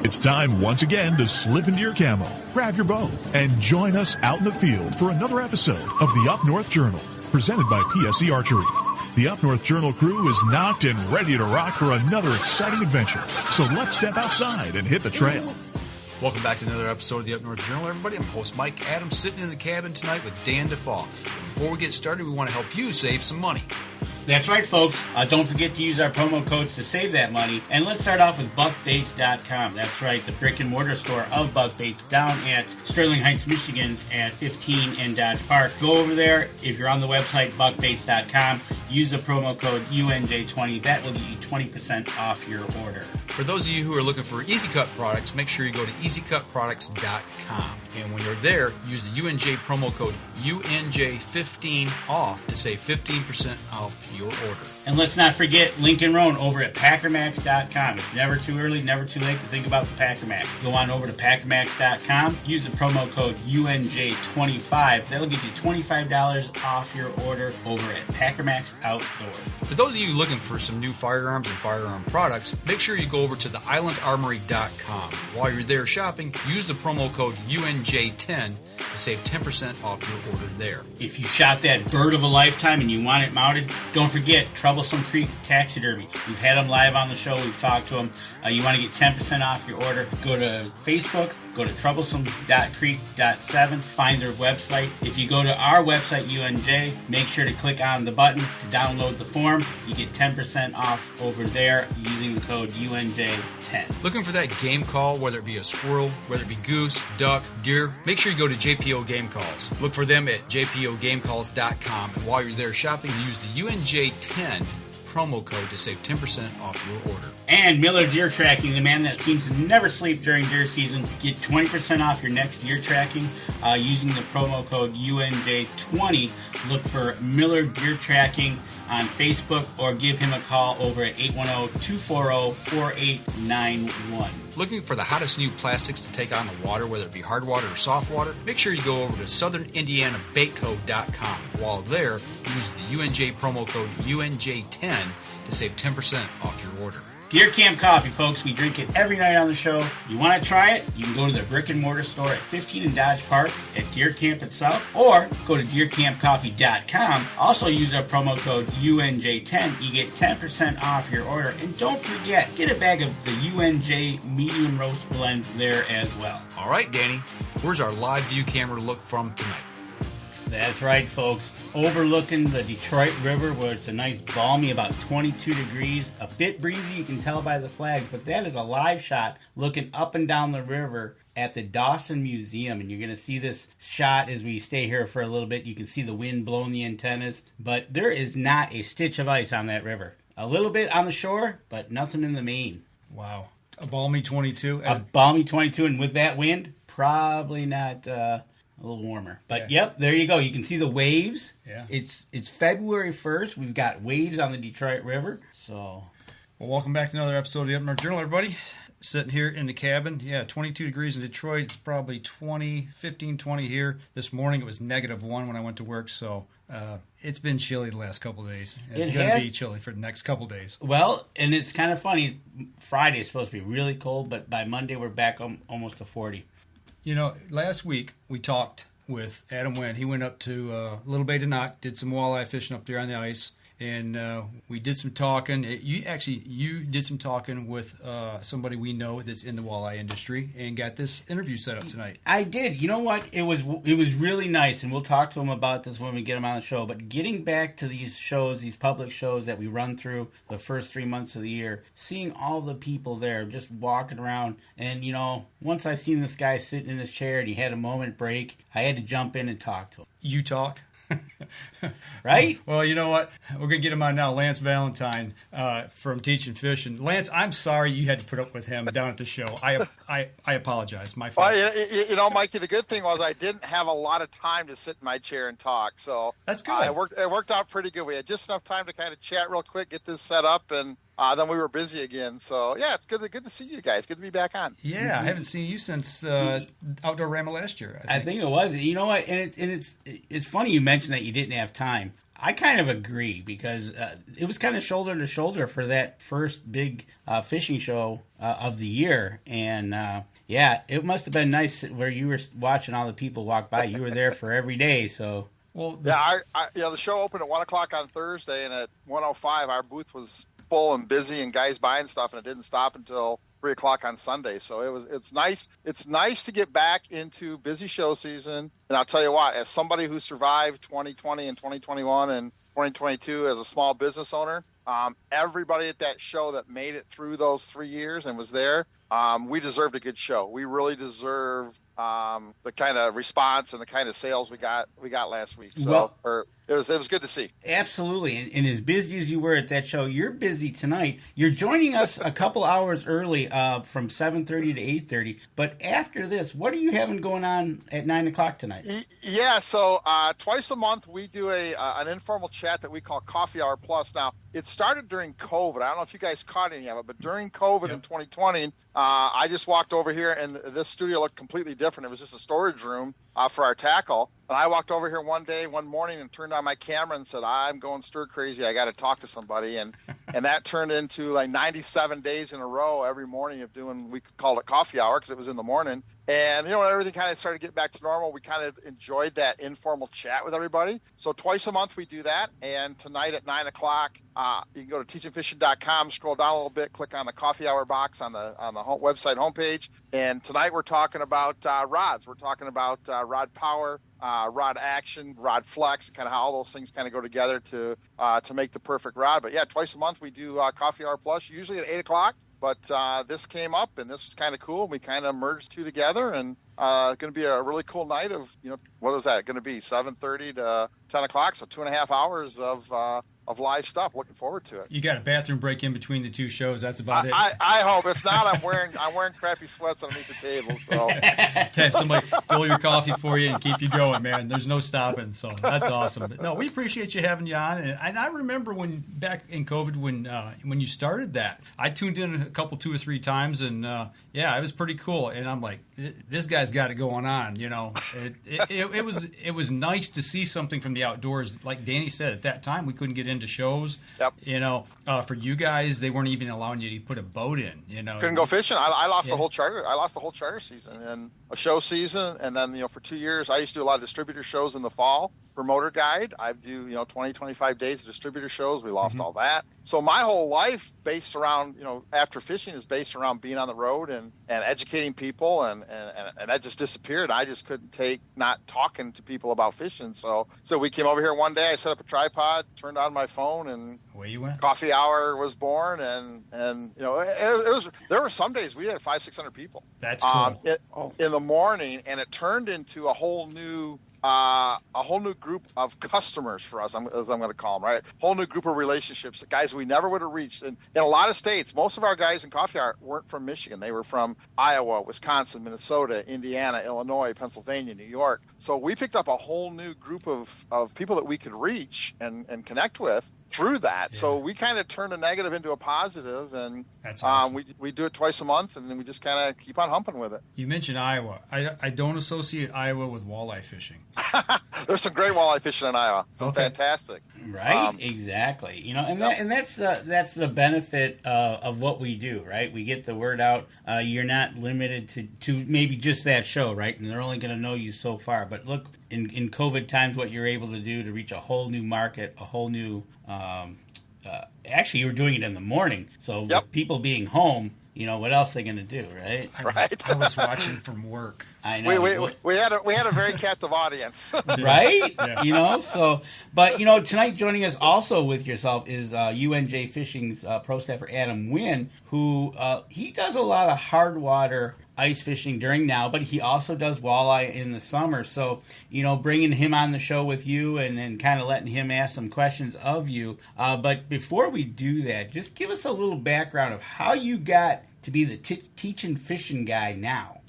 It's time once again to slip into your camo, grab your bow, and join us out in the field for another episode of the Up North Journal, presented by PSE Archery. The Up North Journal crew is knocked and ready to rock for another exciting adventure. So let's step outside and hit the trail. Welcome back to another episode of the Up North Journal, everybody. I'm host Mike Adams, sitting in the cabin tonight with Dan DeFaw. Before we get started, we want to help you save some money. That's right, folks. Don't forget to use our promo codes to save that money. And let's start off with buckbaits.com. That's right, the brick and mortar store of Buck Baits down at Sterling Heights, Michigan at 15 and Dodge Park. Go over there. If you're on the website, buckbaits.com, use the promo code UNJ20. That will get you 20% off your order. For those of you who are looking for Easy Cut products, make sure you go to easycutproducts.com. And when you're there, use the UNJ promo code UNJ15 off to save 15% off your order. And let's not forget Lincoln Roan over at packermax.com. It's never too early, never too late to think about the Packer Max. Go on over to packermax.com, use the promo code UNJ25. That'll get you $25 off your order over at Packer Max Outdoors. For those of you looking for some new firearms and firearm products, make sure you go over to theislandarmory.com. While you're there shopping, use the promo code UNJ10 to save 10% off your order there. If you shot that bird of a lifetime and you want it mounted, don't forget Troublesome Creek Taxidermy. We've had them live on the show. We've talked to them. You want to get 10% off your order, go to Facebook, go to troublesome.creek.7, find their website. If you go to our website, UNJ, make sure to click on the button to download the form. You get 10% off over there using the code UNJ10. Looking for that game call, whether it be a squirrel, whether it be goose, duck, deer, make sure you go to JPO Game Calls. Look for them at jpogamecalls.com. And while you're there shopping, use the UNJ10 promo code to save 10% off your order. And Miller Deer Tracking, the man that seems to never sleep during deer season. Get 20% off your next deer tracking using the promo code UNJ20. Look for Miller Deer Tracking on Facebook or give him a call over at 810-240-4891. Looking for the hottest new plastics to take on the water, whether it be hard water or soft water? Make sure you go over to southernindianabaitco.com. While there, use the UNJ promo code UNJ10 to save 10% off your order. Deer Camp Coffee, folks. We drink it every night on the show. You want to try it? You can go to the brick and mortar store at 15 and Dodge Park at Deer Camp itself, or go to deercampcoffee.com. Also use our promo code UNJ10. You get 10% off your order. And don't forget, get a bag of the UNJ medium roast blend there as well. All right, Danny, where's our live view camera look from tonight? That's right, folks. Overlooking the Detroit River, where it's a nice balmy, about 22 degrees. A bit breezy, you can tell by the flag, but that is a live shot looking up and down the river at the Dawson Museum. And you're going to see this shot as we stay here for a little bit. You can see the wind blowing the antennas, but there is not a stitch of ice on that river. A little bit on the shore, but nothing in the main. Wow. A balmy 22? A balmy 22, and with that wind, probably not... a little warmer. But Yep, there you go. You can see the waves. Yeah. It's February 1st. We've got waves on the Detroit River. So, well, welcome back to another episode of the Up North Journal, everybody. Sitting here in the cabin. 22 degrees in Detroit. It's probably 20 here. This morning it was -1 when I went to work, so it's been chilly the last couple of days. It's going to be chilly for the next couple of days. Well, and it's kind of funny. Friday is supposed to be really cold, but by Monday we're back almost to 40. You know, last week we talked with Adam Wynn. He went up to Little Bay to Knock, did some walleye fishing up there on the ice, and we did some talking. You did some talking with somebody we know that's in the walleye industry and got this interview set up tonight. I did. You know what? It was really nice, and we'll talk to him about this when we get him on the show. But getting back to these shows, these public shows that we run through the first 3 months of the year, seeing all the people there just walking around, and you know, once I seen this guy sitting in his chair and he had a moment break, I had to jump in and talk to him. You talk? Right? Well, you know what? We're going to get him on now. Lance Valentine from Teachin Fishin. Lance, I'm sorry you had to put up with him down at the show. I apologize. My fault. Well, you know, Mikey, the good thing was I didn't have a lot of time to sit in my chair and talk. So that's good. It worked out pretty good. We had just enough time to kind of chat real quick, get this set up, and then we were busy again. So, yeah, it's good to see you guys. Good to be back on. Yeah, I haven't seen you since Outdoor Rama last year. I think it was. You know what? And it's funny you mentioned that you didn't have time. I kind of agree because it was kind of shoulder to shoulder for that first big fishing show of the year. And yeah, it must have been nice where you were watching all the people walk by. You were there for every day. So, Well, Yeah, the show opened at 1:00 on Thursday, and at 1:05 our booth was full and busy, and guys buying stuff, and it didn't stop until 3:00 on Sunday. So it's nice. It's nice to get back into busy show season. And I'll tell you what, as somebody who survived 2020 and 2021 and 2022 as a small business owner, everybody at that show that made it through those 3 years and was there, we deserved a good show. We really deserve the kind of response and the kind of sales we got last week. So it was good to see. Absolutely. And as busy as you were at that show, you're busy tonight. You're joining us a couple hours early from 7:30 to 8:30. But after this, what are you having going on at 9 o'clock tonight? Yeah, so twice a month we do an informal chat that we call Coffee Hour Plus. Now, it started during COVID. I don't know if you guys caught any of it, but during COVID in 2020, I just walked over here and this studio looked completely different. It was just a storage room for our tackle. And I walked over here one morning and turned on my camera and said, I'm going stir crazy. I got to talk to somebody. And that turned into like 97 days in a row every morning of doing, we called it coffee hour because it was in the morning. And, when everything kind of started to get back to normal, we kind of enjoyed that informal chat with everybody. So twice a month we do that. And tonight at 9 o'clock, you can go to teachinfishin.com, scroll down a little bit, click on the coffee hour box on the website homepage. And tonight we're talking about rods. We're talking about rod power, rod action, rod flex, kind of how all those things kind of go together to make the perfect rod. But yeah, twice a month we do Coffee Hour Plus, usually at 8 o'clock. But this came up, and this was kind of cool. We kind of merged two together, and going to be a really cool night of, what is that going to be, 7:30 to 10 o'clock, so 2.5 hours of live stuff. Looking forward to it. You got a bathroom break in between the two shows. That's about it. I hope. If not, I'm wearing crappy sweats underneath the table. So have somebody fill your coffee for you and keep you going, man. There's no stopping. So that's awesome. But no, we appreciate you having you on. And I remember when back in COVID when you started that, I tuned in a couple, 2 or 3 times, and it was pretty cool. And I'm like, this guy's got it going on. It was nice to see something from the outdoors. Like Danny said, at that time we couldn't get into shows. Yep. For you guys, they weren't even allowing you to put a boat in. Couldn't go fishing. I lost the whole charter. I lost the whole charter season and a show season, and then for 2 years I used to do a lot of distributor shows in the fall for Motor Guide. I do 20-25 days of distributor shows. We lost all that. So my whole life based around after fishing is based around being on the road and educating people, and that just disappeared. I just couldn't take not talking to people about fishing. So we came over here one day. I set up a tripod, turned on my phone, and away you went. Coffee Hour was born, and it was. There were some days we had 500-600 people. That's cool. In the morning, and it turned into a whole new group of customers for us, as I'm going to call them, right? Whole new group of relationships, guys we never would have reached. And in a lot of states, most of our guys in Coffee Hour weren't from Michigan. They were from Iowa, Wisconsin, Minnesota, Indiana, Illinois, Pennsylvania, New York. So we picked up a whole new group of people that we could reach and connect with through that. Yeah. So we kind of turned a negative into a positive, and that's awesome. We do it twice a month, and then we just kind of keep on humping with it. You mentioned Iowa. I don't associate Iowa with walleye fishing. There's some great walleye fishing in Iowa. So fantastic. Right, exactly. And that's the benefit of what we do, right? We get the word out. You're not limited to maybe just that show, right? And they're only going to know you so far. But look, in COVID times, what you're able to do to reach a whole new market, a whole new. Actually, you were doing it in the morning, so with people being home, what else are they going to do, right? I was watching from work. I know. We had a very captive audience, right? Yeah. But tonight joining us also with yourself is UNJ Fishing's pro staffer Adam Wynn, who he does a lot of hard water ice fishing during now, but he also does walleye in the summer. So, bringing him on the show with you and then kind of letting him ask some questions of you. But before we do that, just give us a little background of how you got to be the Teachin Fishin guy now.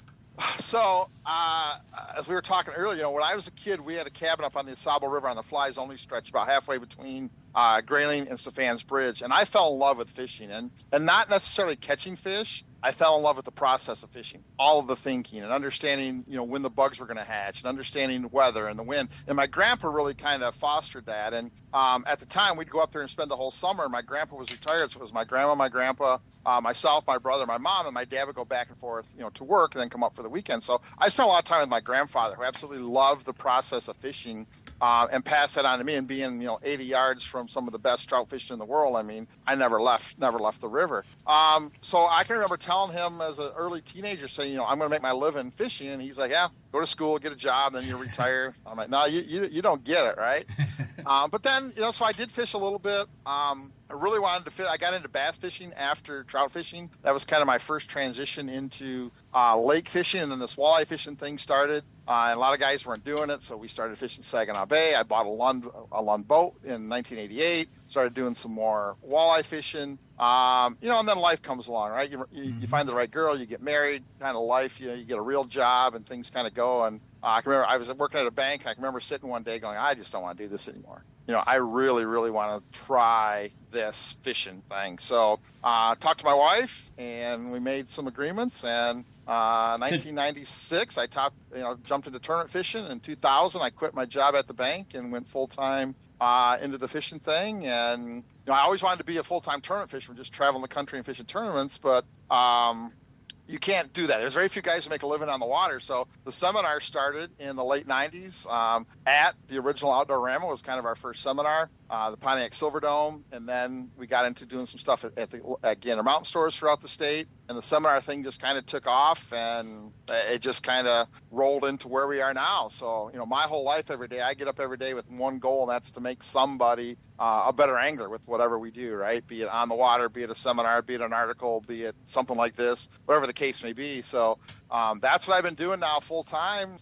So, as we were talking earlier, when I was a kid, we had a cabin up on the AuSauble River on the flies only stretch, about halfway between Grayling and Stefan's Bridge, and I fell in love with fishing, and not necessarily catching fish, I fell in love with the process of fishing, all of the thinking and understanding, when the bugs were going to hatch and understanding the weather and the wind. And my grandpa really kind of fostered that. And at the time, we'd go up there and spend the whole summer. My grandpa was retired, so it was my grandma, my grandpa, myself, my brother, my mom, and my dad would go back and forth, to work and then come up for the weekend. So I spent a lot of time with my grandfather, who absolutely loved the process of fishing, and passed that on to me. And being, 80 yards from some of the best trout fishing in the world, I never left the river. So I can remember telling him as an early teenager, saying, I'm going to make my living fishing. And he's like, yeah, go to school, get a job, then you retire. I'm like, no, you don't get it, right? But then, so I did fish a little bit. I really wanted to fish. I got into bass fishing after trout fishing. That was kind of my first transition into lake fishing, and then this walleye fishing thing started. And a lot of guys weren't doing it, so we started fishing Saginaw Bay. I bought a Lund boat in 1988. Started doing some more walleye fishing. And then life comes along, right? You find the right girl, you get married, kind of life. You get a real job, and things kind of go. And I can remember I was working at a bank. And I can remember sitting one day going, I just don't want to do this anymore. I really, really want to try this fishing thing. So talked to my wife, and we made some agreements. And 1996, I jumped into tournament fishing. In 2000, I quit my job at the bank and went full-time into the fishing thing. And I always wanted to be a full-time tournament fisherman, just traveling the country and fishing tournaments. But you can't do that. There's very few guys who make a living on the water. So the seminar started in the late 90s at the original Outdoor Rama was kind of our first seminar, the Pontiac Silverdome. And then we got into doing some stuff at Gander Mountain stores throughout the state. And the seminar thing just kind of took off, and it just kind of rolled into where we are now. So, my whole life, every day, I get up every day with one goal, and that's to make somebody a better angler with whatever we do, right? Be it on the water, be it a seminar, be it an article, be it something like this, whatever the case may be. So that's what I've been doing now full time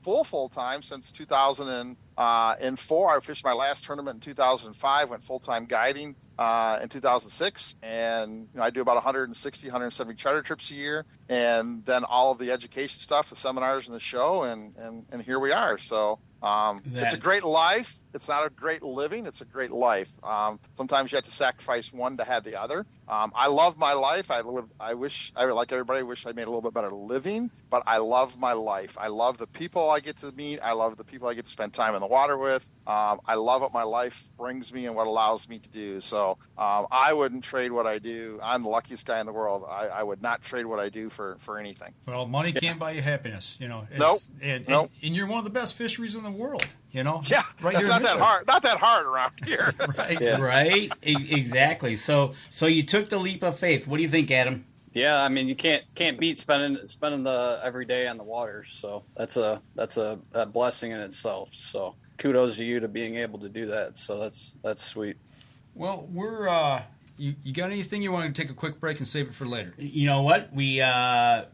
since 2004. I fished my last tournament in 2005, went full-time guiding in 2006, and I do about 160, 170 charter trips a year, and then all of the education stuff, the seminars and the show, and here we are. So it's a great life. It's not a great living. It's a great life. Sometimes you have to sacrifice one to have the other. I love my life. I wish, like everybody, wish I made a little bit better living, but I love my life. I love the people I get to meet. I love the people I get to spend time in the water with. I love what my life brings me and what allows me to do. So I wouldn't trade what I do. I'm the luckiest guy in the world. I would not trade what I do for anything. Well, money can't buy you happiness, Nope. And you're one of the best fisheries in the world, Yeah, right. That's not that hard. Not that hard around here. Right. Yeah. Right. Exactly. So you took the leap of faith. What do you think, Adam? Yeah, you can't beat spending the every day on the water. So that's a blessing in itself. So kudos to you to being able to do that. So that's sweet. Well, we're you got anything you want to take a quick break and save it for later? You know what? We got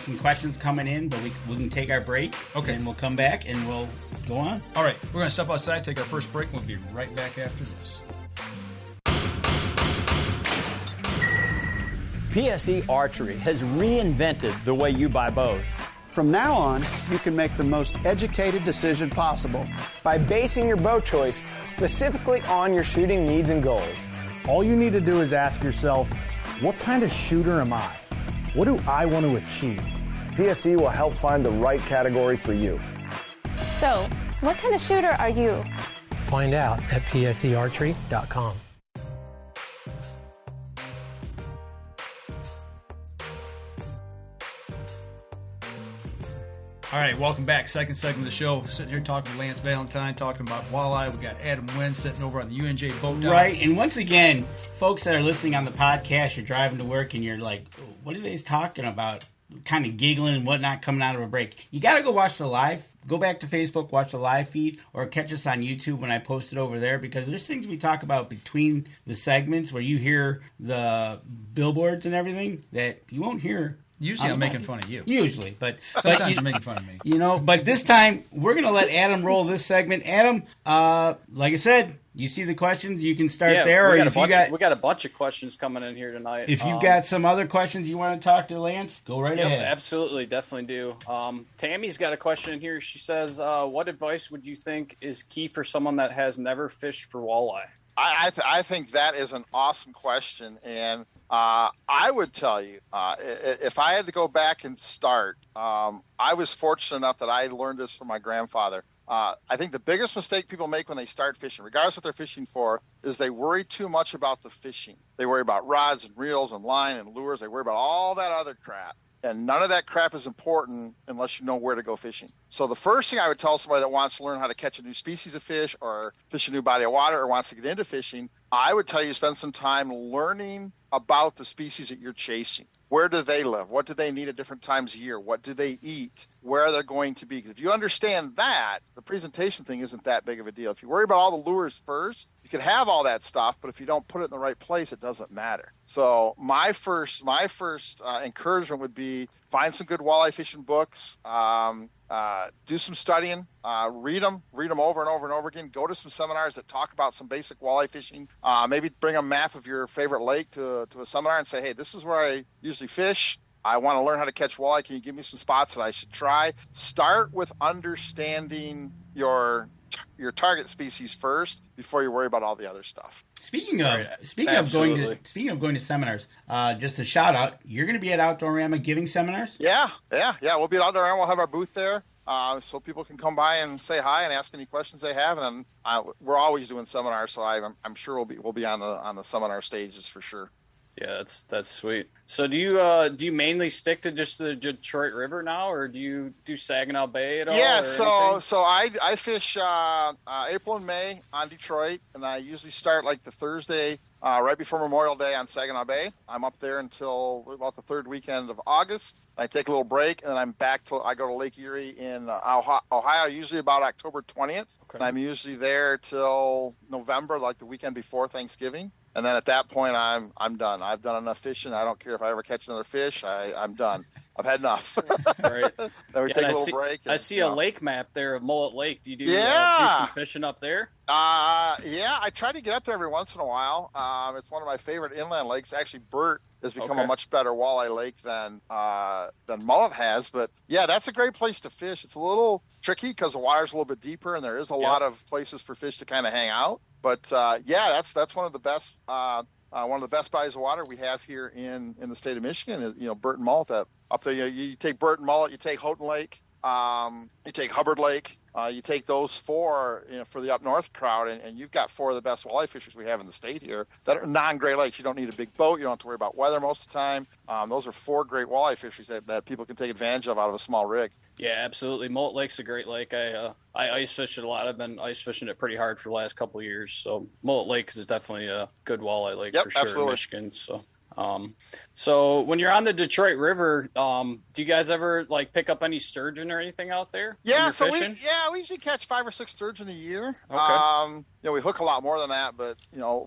some questions coming in, but we can take our break. Okay. And we'll come back and we'll go on. All right. We're going to step outside, take our first break, and we'll be right back after this. PSE Archery has reinvented the way you buy bows. From now on, you can make the most educated decision possible by basing your bow choice specifically on your shooting needs and goals. All you need to do is ask yourself, what kind of shooter am I? What do I want to achieve? PSE will help find the right category for you. So, what kind of shooter are you? Find out at psearchery.com. All right, welcome back. Second segment of the show. Sitting here talking to Lance Valentine, talking about walleye. We got Adam Wynn sitting over on the UNJ boat dock. Right, and once again, folks that are listening on the podcast, you're driving to work and you're like, what are they talking about? Kind of giggling and whatnot coming out of a break. You got to go watch the live. Go back to Facebook, watch the live feed, or catch us on YouTube when I post it over there, because there's things we talk about between the segments where you hear the billboards and everything that you won't hear. Usually I'm making fun of you. Usually, but sometimes you're making fun of me. But this time we're going to let Adam roll this segment. Adam, like I said, you see the questions, you can start there. We got a bunch of questions coming in here tonight. If you've got some other questions you want to talk to Lance, go right ahead. Absolutely, definitely do. Tammy's got a question in here. She says, what advice would you think is key for someone that has never fished for walleye? I think that is an awesome question, and I would tell you, if I had to go back and start, I was fortunate enough that I learned this from my grandfather. I think the biggest mistake people make when they start fishing, regardless what they're fishing for, is they worry too much about the fishing. They worry about rods and reels and line and lures. They worry about all that other crap. And none of that crap is important unless you know where to go fishing. So the first thing I would tell somebody that wants to learn how to catch a new species of fish or fish a new body of water or wants to get into fishing, I would tell you spend some time learning about the species that you're chasing. Where do they live? What do they need at different times of year? What do they eat? Where they're going to be? Because if you understand that, the presentation thing isn't that big of a deal. If you worry about all the lures first, you can have all that stuff, but if you don't put it in the right place, it doesn't matter. So my first encouragement would be find some good walleye fishing books, do some studying, read them over and over and over again. Go to some seminars that talk about some basic walleye fishing. Maybe bring a map of your favorite lake to a seminar and say, hey, this is where I usually fish. I want to learn how to catch walleye. Can you give me some spots that I should try? Start with understanding your target species first before you worry about all the other stuff. Speaking of going to seminars, just a shout out, you're going to be at Outdoorama giving seminars? Yeah. We'll be at Outdoorama. We'll have our booth there. So people can come by and say hi and ask any questions they have. And then we're always doing seminars, so I'm sure we'll be on the seminar stages for sure. Yeah, that's sweet. So do you mainly stick to just the Detroit River now, or do you do Saginaw Bay at all? Yeah, so I fish April and May on Detroit, and I usually start like the Thursday right before Memorial Day on Saginaw Bay. I'm up there until about the third weekend of August. I take a little break, and then I'm back I go to Lake Erie in Ohio, usually about October 20th. Okay. And I'm usually there till November, like the weekend before Thanksgiving. And then at that point, I'm done. I've done enough fishing. I don't care if I ever catch another fish. I'm done. I've had enough. Right. Then we take a little break. I see a lake map there of Mullet Lake. Do you do some fishing up there? Yeah, I try to get up there every once in a while. It's one of my favorite inland lakes. Actually, Burt has become a much better walleye lake than Mullet has. But yeah, that's a great place to fish. It's a little tricky because the water's a little bit deeper, and there is a lot of places for fish to kind of hang out. But yeah, that's one of the best bodies of water we have here in the state of Michigan. Is Burt and Mullet. Up there, you take Burt and Mullet, you take Houghton Lake, you take Hubbard Lake. You take those four for the up north crowd, and you've got four of the best walleye fishers we have in the state here that are non-Great Lakes. You don't need a big boat. You don't have to worry about weather most of the time. Those are four great walleye fisheries that people can take advantage of out of a small rig. Yeah, absolutely. Mullet Lake's a great lake. I ice fish it a lot. I've been ice fishing it pretty hard for the last couple of years. So Mullet Lake is definitely a good walleye lake for sure absolutely. In Michigan. So when you're on the Detroit River, do you guys ever pick up any sturgeon or anything out there? Yeah, we usually catch 5 or 6 sturgeon a year. Okay. We hook a lot more than that, but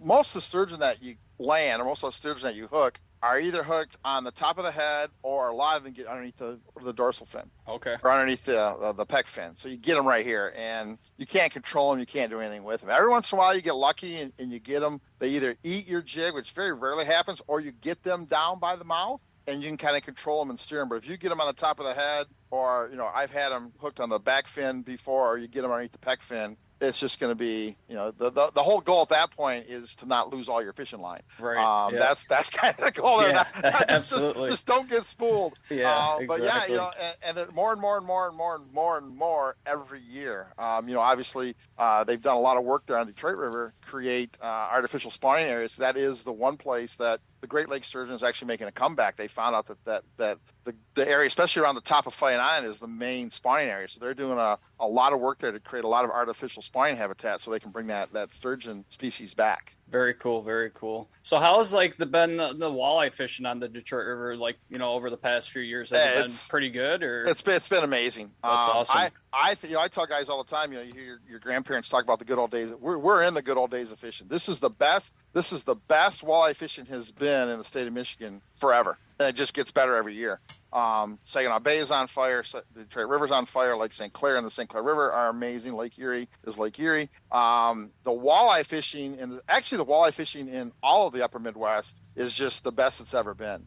most of the sturgeon that you land or most of the sturgeon that you hook are either hooked on the top of the head or a lot of them get underneath the dorsal fin. Okay. Or underneath the pec fin. So you get them right here, and you can't control them. You can't do anything with them. Every once in a while you get lucky and you get them. They either eat your jig, which very rarely happens, or you get them down by the mouth, and you can kind of control them and steer them. But if you get them on the top of the head, or, I've had them hooked on the back fin before, or you get them underneath the pec fin, it's just going to be, the whole goal at that point is to not lose all your fishing line. Right. That's kind of the goal. Yeah, absolutely. Just don't get spooled. Yeah, but exactly. yeah, and then more and more every year. Obviously, they've done a lot of work there on Detroit River, create artificial spawning areas. So that is the one place that the Great Lakes sturgeon is actually making a comeback. They found out that the area, especially around the top of Fighting Island, is the main spawning area. So they're doing a lot of work there to create a lot of artificial spawning habitat so they can bring that sturgeon species back. Very cool, very cool. So how's been the walleye fishing on the Detroit River, over the past few years? Has it been pretty good, or it's been amazing? That's awesome. I tell guys all the time, you hear your grandparents talk about the good old days. We're in the good old days of fishing. This is the best walleye fishing has been in the state of Michigan forever, and it just gets better every year. Saginaw Bay is on fire. The Detroit River's on fire. Lake St. Clair and the St. Clair River are amazing. Lake Erie is Lake Erie. The walleye fishing, and actually the walleye fishing in all of the upper Midwest is just the best it's ever been.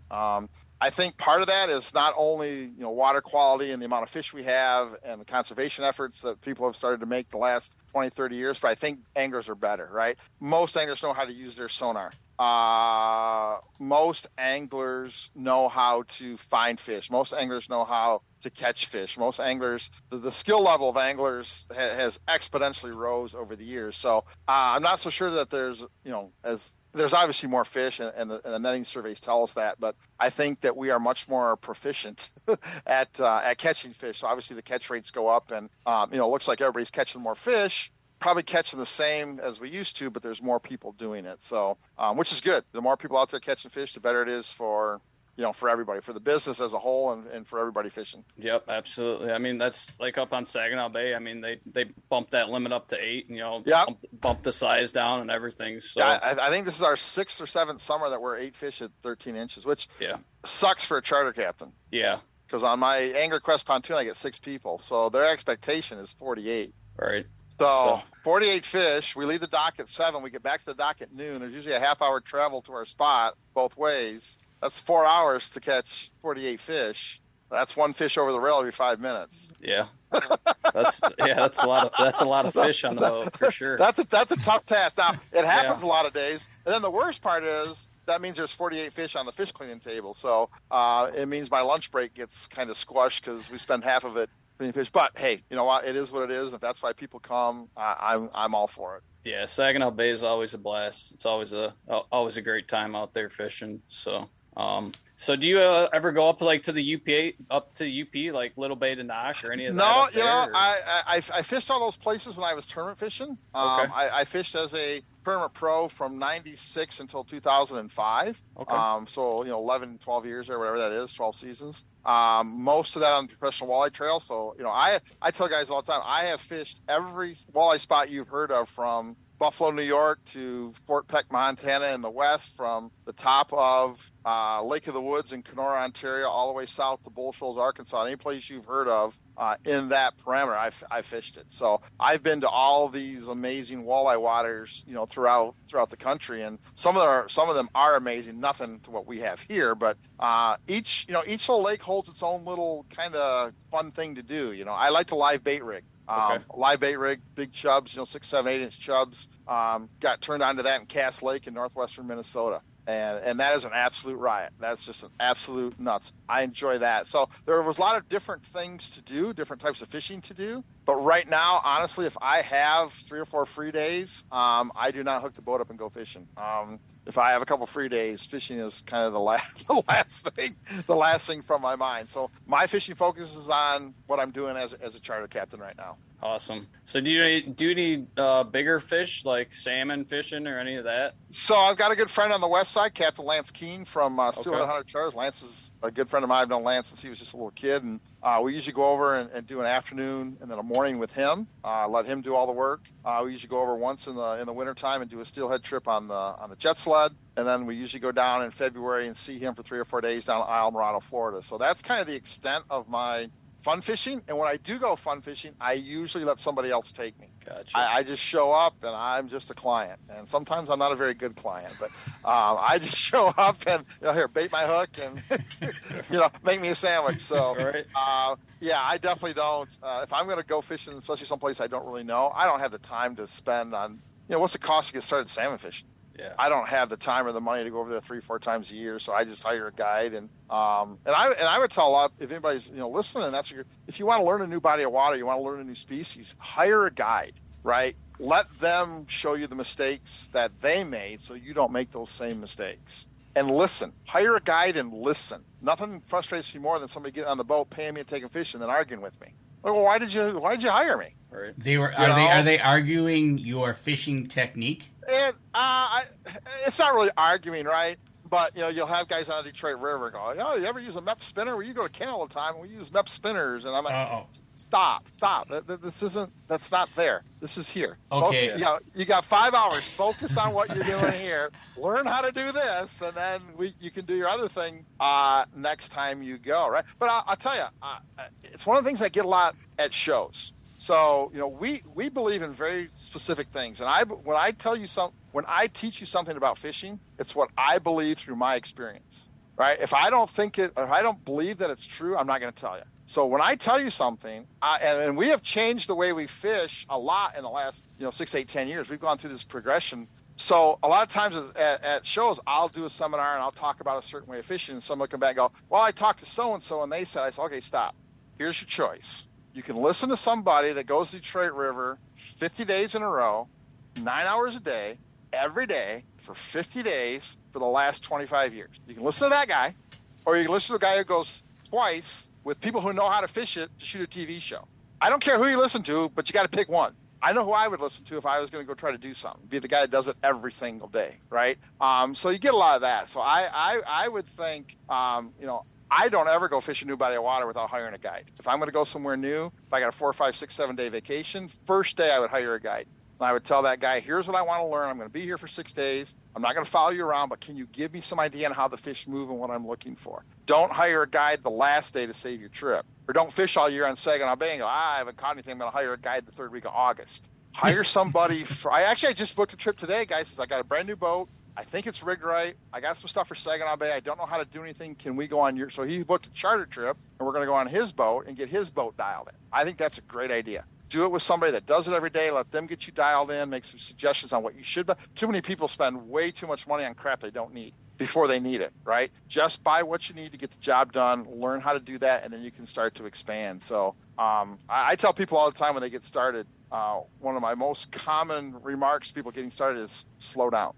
I think part of that is not only water quality and the amount of fish we have and the conservation efforts that people have started to make the last 20, 30 years, but I think anglers are better, right? Most anglers know how to use their sonar. most anglers know how to find fish. Most anglers know how to catch fish. Most anglers, the skill level of anglers has exponentially rose over the years. So I'm not so sure that there's, there's obviously more fish, and the netting surveys tell us that, but I think that we are much more proficient at catching fish. So obviously the catch rates go up, and it looks like everybody's catching more fish, probably catching the same as we used to, but there's more people doing it. So which is good. The more people out there catching fish, the better it is for for everybody, for the business as a whole, and for everybody fishing. Yep, absolutely. I mean, that's like up on Saginaw Bay. I mean, they bumped that limit up to 8, and bumped the size down and everything. So yeah, I think this is our 6th or 7th summer that we're 8 fish at 13 inches, which sucks for a charter captain. Yeah, because on my Angler Crest pontoon, I get 6 people, so their expectation is 48. Right. So 48 fish. We leave the dock at 7. We get back to the dock at noon. There's usually a half-hour travel to our spot both ways. That's 4 hours to catch 48 fish. That's one fish over the rail every 5 minutes. Yeah, that's a lot of fish on the boat for sure. That's a tough task. Now it happens a lot of days, and then the worst part is that means there's 48 fish on the fish cleaning table. So it means my lunch break gets kind of squashed because we spend half of it cleaning fish. But hey, you know what? It is what it is. If that's why people come, I'm all for it. Yeah, Saginaw Bay is always a blast. It's always a great time out there fishing. So do you ever go up to the UP, like Little Bay to Knock or any of that? No, I fished all those places when I was tournament fishing. Okay. I fished as a tournament pro from 96 until 2005. Okay. So 11, 12 years or whatever that is, 12 seasons. Most of that on the professional walleye trail. So I tell guys all the time, I have fished every walleye spot you've heard of, from Buffalo, New York to Fort Peck, Montana in the west, from the top of Lake of the Woods in Kenora, Ontario, all the way south to Bull Shoals, Arkansas. Any place you've heard of in that parameter, I fished it. So I've been to all these amazing walleye waters, throughout the country, and some of them are amazing. Nothing to what we have here, but each little lake holds its own little kind of fun thing to do. I like to live bait rig. Live bait rig, big chubs, 6, 7, 8 inch chubs. Got turned onto that in Cass Lake in northwestern Minnesota. And that is an absolute riot. That's just an absolute nuts. I enjoy that. So there was a lot of different things to do, different types of fishing to do. But right now, honestly, if I have 3 or 4 free days, I do not hook the boat up and go fishing. If I have a couple free days, fishing is kind of the last thing from my mind. So my fishing focus is on what I'm doing as a charter captain right now. Awesome. So do you need bigger fish like salmon fishing or any of that? So I've got a good friend on the west side, Captain Lance Keene from Steelhead Hunter Charters. Lance is a good friend of mine. I've known Lance since he was just a little kid, and we usually go over and do an afternoon and then a morning with him. Let him do all the work. We usually go over once in the wintertime and do a steelhead trip on the jet sled, and then we usually go down in February and see him for 3 or 4 days down at Isle Morado, Florida. So that's kind of the extent of my fun fishing. And when I do go fun fishing, I usually let somebody else take me. Gotcha. I just show up and I'm just a client. And sometimes I'm not a very good client, but I just show up and, here, bait my hook and, make me a sandwich. So, right. I definitely don't. If I'm going to go fishing, especially someplace I don't really know, I don't have the time to spend on, what's the cost to get started salmon fishing? Yeah. I don't have the time or the money to go over there 3 or 4 times a year, so I just hire a guide. And I would tell a lot, if anybody's listening, if you want to learn a new body of water, you want to learn a new species, hire a guide, right? Let them show you the mistakes that they made, so you don't make those same mistakes. And listen, hire a guide and listen. Nothing frustrates me more than somebody getting on the boat, paying me and taking fish, and then arguing with me. Well, why did you hire me? Right. Are they arguing your fishing technique? And it's not really arguing, right? But you'll have guys on the Detroit River go, "Oh, you ever use a MEP spinner?" Well, you go to Ken all the time, and we use MEP spinners, and I'm like, "Stop! That's not there. This is here." Okay. You got 5 hours. Focus on what you're doing here. Learn how to do this, and then you can do your other thing next time you go, right? But I'll tell you, it's one of the things I get a lot at shows. So, we believe in very specific things. And when I teach you something about fishing, it's what I believe through my experience, right? If I don't believe that it's true, I'm not going to tell you. So when I tell you something, and we have changed the way we fish a lot in the last, 6, 8, 10 years. We've gone through this progression So a lot of times at shows, I'll do a seminar and I'll talk about a certain way of fishing, and someone will come back and go, well, I talked to so-and-so and they said, I said, okay, stop. Here's your choice. You can listen to somebody that goes to the Detroit River 50 days in a row, 9 hours a day, every day for 50 days for the last 25 years. You can listen to that guy, or you can listen to a guy who goes twice with people who know how to fish it to shoot a TV show. I don't care who you listen to, but you got to pick one. I know who I would listen to if I was going to go try to do something. Be the guy that does it every single day, right? So you get a lot of that. So I would think, I don't ever go fish a new body of water without hiring a guide. If I'm going to go somewhere new, if I got a 4, 5, 6, 7 day vacation, first day I would hire a guide. And I would tell that guy, here's what I want to learn. I'm going to be here for 6 days. I'm not going to follow you around, but can you give me some idea on how the fish move and what I'm looking for? Don't hire a guide the last day to save your trip. Or don't fish all year on Saginaw Bay and go, I haven't caught anything. I'm going to hire a guide the third week of August. Hire somebody. I just booked a trip today, guys. Says I got a brand new boat. I think it's rigged right. I got some stuff for Saginaw Bay. I don't know how to do anything. Can we go on your? So he booked a charter trip, and we're going to go on his boat and get his boat dialed in. I think that's a great idea. Do it with somebody that does it every day. Let them get you dialed in. Make some suggestions on what you should buy. Too many people spend way too much money on crap they don't need before they need it, right? Just buy what you need to get the job done. Learn how to do that, and then you can start to expand. So I tell people all the time when they get started, one of my most common remarks to people getting started is slow down.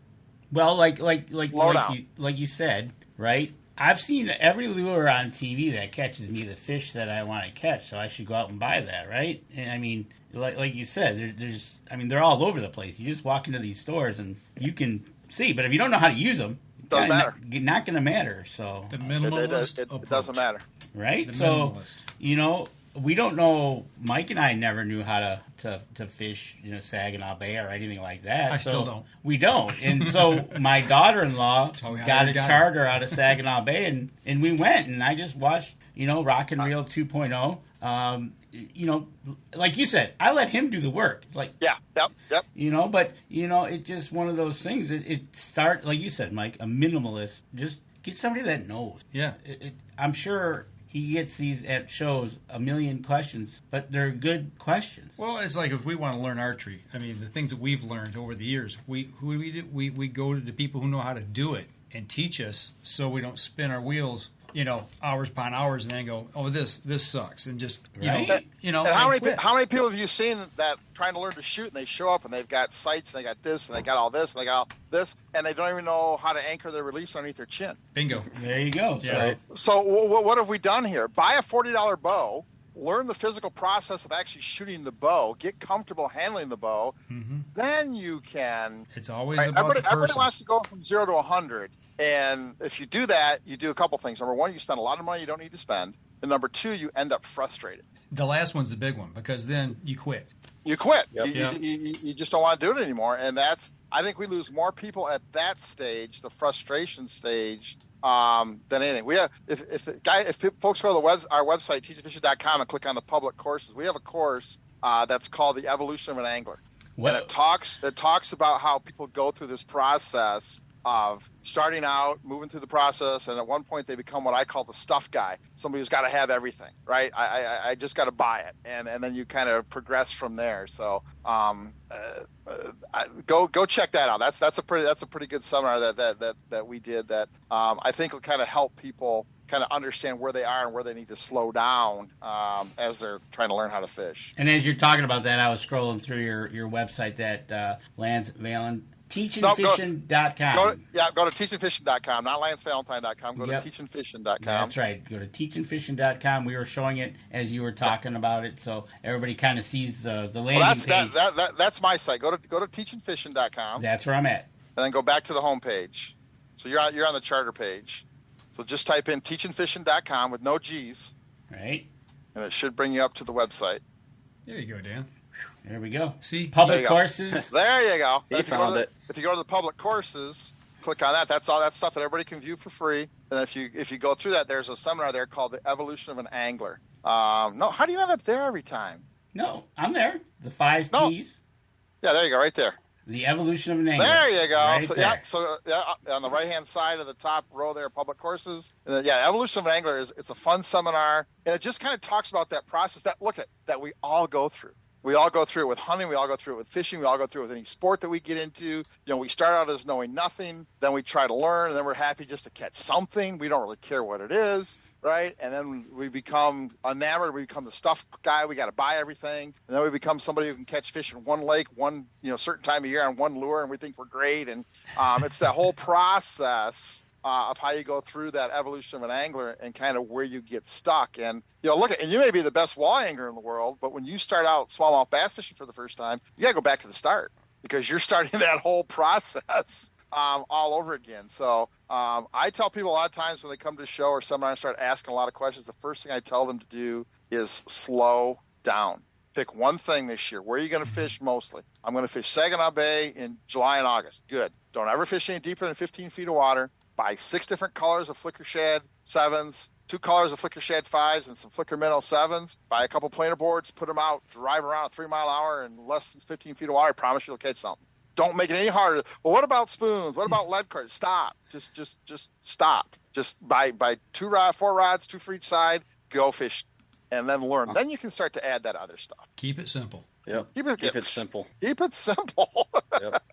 Well, like you said, right? I've seen every lure on TV that catches me the fish that I want to catch, so I should go out and buy that, right? And I mean, like you said, they're all over the place. You just walk into these stores and you can see, but if you don't know how to use them, doesn't matter. Not going to matter. So the minimalist it doesn't matter, right? The so minimalist. We don't know. Mike and I never knew how to fish, Saginaw Bay or anything like that. I still don't. We don't. And so my daughter-in-law got a charter out of Saginaw Bay, and we went, and I just watched, Rock and Reel 2.0. Like you said, I let him do the work. Like yep. But it's just one of those things. It start like you said, Mike, a minimalist. Just get somebody that knows. Yeah. I'm sure. He gets these at shows a million questions, but they're good questions. Well, it's like if we want to learn archery, I mean, the things that we've learned over the years, we go to the people who know how to do it and teach us, so we don't spin our wheels, hours upon hours, and then go, oh, this sucks, and just right? And how many people have you seen that trying to learn to shoot and they show up and they've got sights and they got this and they got all this and they got all this and they don't even know how to anchor their release underneath their chin. Bingo. There you go. Yeah. So what have we done here? Buy a $40 bow. Learn the physical process of actually shooting the bow. Get comfortable handling the bow. Mm-hmm. Then you can. It's always about the person. Everybody wants to go from 0 to 100. And if you do that, you do a couple things. Number one, you spend a lot of money you don't need to spend. And number two, you end up frustrated. The last one's the big one because then you quit. You quit. Yep. You just don't want to do it anymore. And I think we lose more people at that stage, the frustration stage, than anything. We have if folks go to our website teachinfishin.com and click on the public courses, we have a course that's called The Evolution of an Angler. What? And it talks about how people go through this process of starting out, moving through the process, and at one point they become what I call the stuff guy, somebody who's got to have everything, right? I just got to buy it, and then you kind of progress from there. So go check that out. That's a pretty good seminar that we did that I think will kind of help people kind of understand where they are and where they need to slow down as they're trying to learn how to fish. And as you're talking about that, I was scrolling through your website that Lance Valentine. TeachinFishin.com. Go to TeachinFishin.com, not LanceValentine.com. Go to TeachinFishin.com. That's right. Go to TeachinFishin.com. We were showing it as you were talking about it, so everybody kind of sees the landing page. That's my site. Go to TeachinFishin.com. That's where I'm at. And then go back to the home page. So you're on the charter page. So just type in TeachinFishin.com with no G's. Right. And it should bring you up to the website. There you go, Dan. There we go. See? Public courses. There you go. He found it. If you go to the public courses, click on that. That's all that stuff that everybody can view for free. And if you go through that, there's a seminar there called The Evolution of an Angler. No, how do you end up there every time? No, I'm there. The 5 keys. Yeah, there you go, right there. The Evolution of an Angler. There you go. Right there. So on the right-hand side of the top row there, public courses. And then, Evolution of an Angler it's a fun seminar, and it just kind of talks about that process that we all go through. We all go through it with hunting. We all go through it with fishing. We all go through it with any sport that we get into. We start out as knowing nothing. Then we try to learn, and then we're happy just to catch something. We don't really care what it is, right? And then we become enamored. We become the stuff guy. We got to buy everything. And then we become somebody who can catch fish in one lake, one certain time of year on one lure, and we think we're great. And it's that whole process of how you go through that evolution of an angler and kind of where you get stuck. And and you may be the best walleye angler in the world, but when you start out smallmouth bass fishing for the first time, you got to go back to the start because you're starting that whole process all over again. So I tell people a lot of times when they come to a show or seminar and start asking a lot of questions, the first thing I tell them to do is slow down. Pick one thing this year. Where are you going to fish mostly? I'm going to fish Saginaw Bay in July and August. Good. Don't ever fish any deeper than 15 feet of water. Buy 6 different colors of flicker shad 7s, 2 colors of flicker shad 5s, and some flicker minnow 7s. Buy a couple planer boards, put them out, drive around at 3 mile an hour in less than 15 feet of water. I promise you'll catch something. Don't make it any harder. Well, what about spoons? What about lead cards? Stop. Just stop. Just buy 4 rods, 2 for each side. Go fish, and then learn. Then you can start to add that other stuff. Keep it simple. Yep. Keep it simple. Keep it simple. Yep.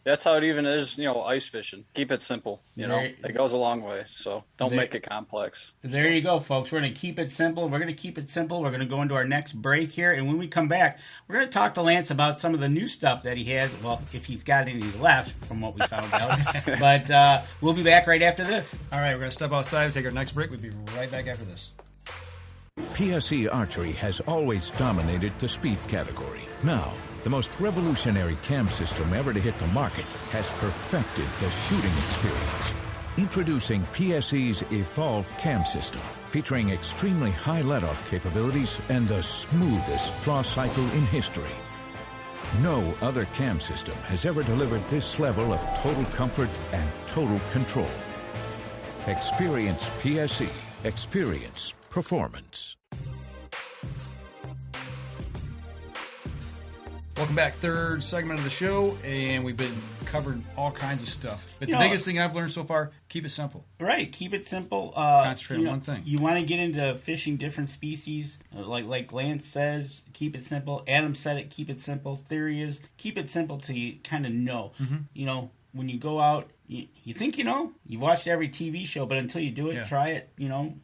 That's how it even is, ice fishing. Keep it simple. It goes a long way. So don't make it complex. There you go, folks. We're going to keep it simple. We're going to keep it simple. We're going to go into our next break here. And when we come back, we're going to talk to Lance about some of the new stuff that he has. Well, if he's got any left from what we found out. But we'll be back right after this. All right, we're going to step outside and take our next break. We'll be right back after this. PSE Archery has always dominated the speed category. Now, the most revolutionary cam system ever to hit the market has perfected the shooting experience. Introducing PSE's Evolve Cam System, featuring extremely high let-off capabilities and the smoothest draw cycle in history. No other cam system has ever delivered this level of total comfort and total control. Experience PSE. Experience performance. Welcome back. Third segment of the show, and we've been covering all kinds of stuff. But the biggest thing I've learned so far, keep it simple. Right, keep it simple. Concentrate on one thing. You want to get into fishing different species, like Lance says, keep it simple. Adam said it, keep it simple. Theory is, keep it simple till you kind of know. Mm-hmm. When you go out, you think you've watched every TV show, but until you do it, try it,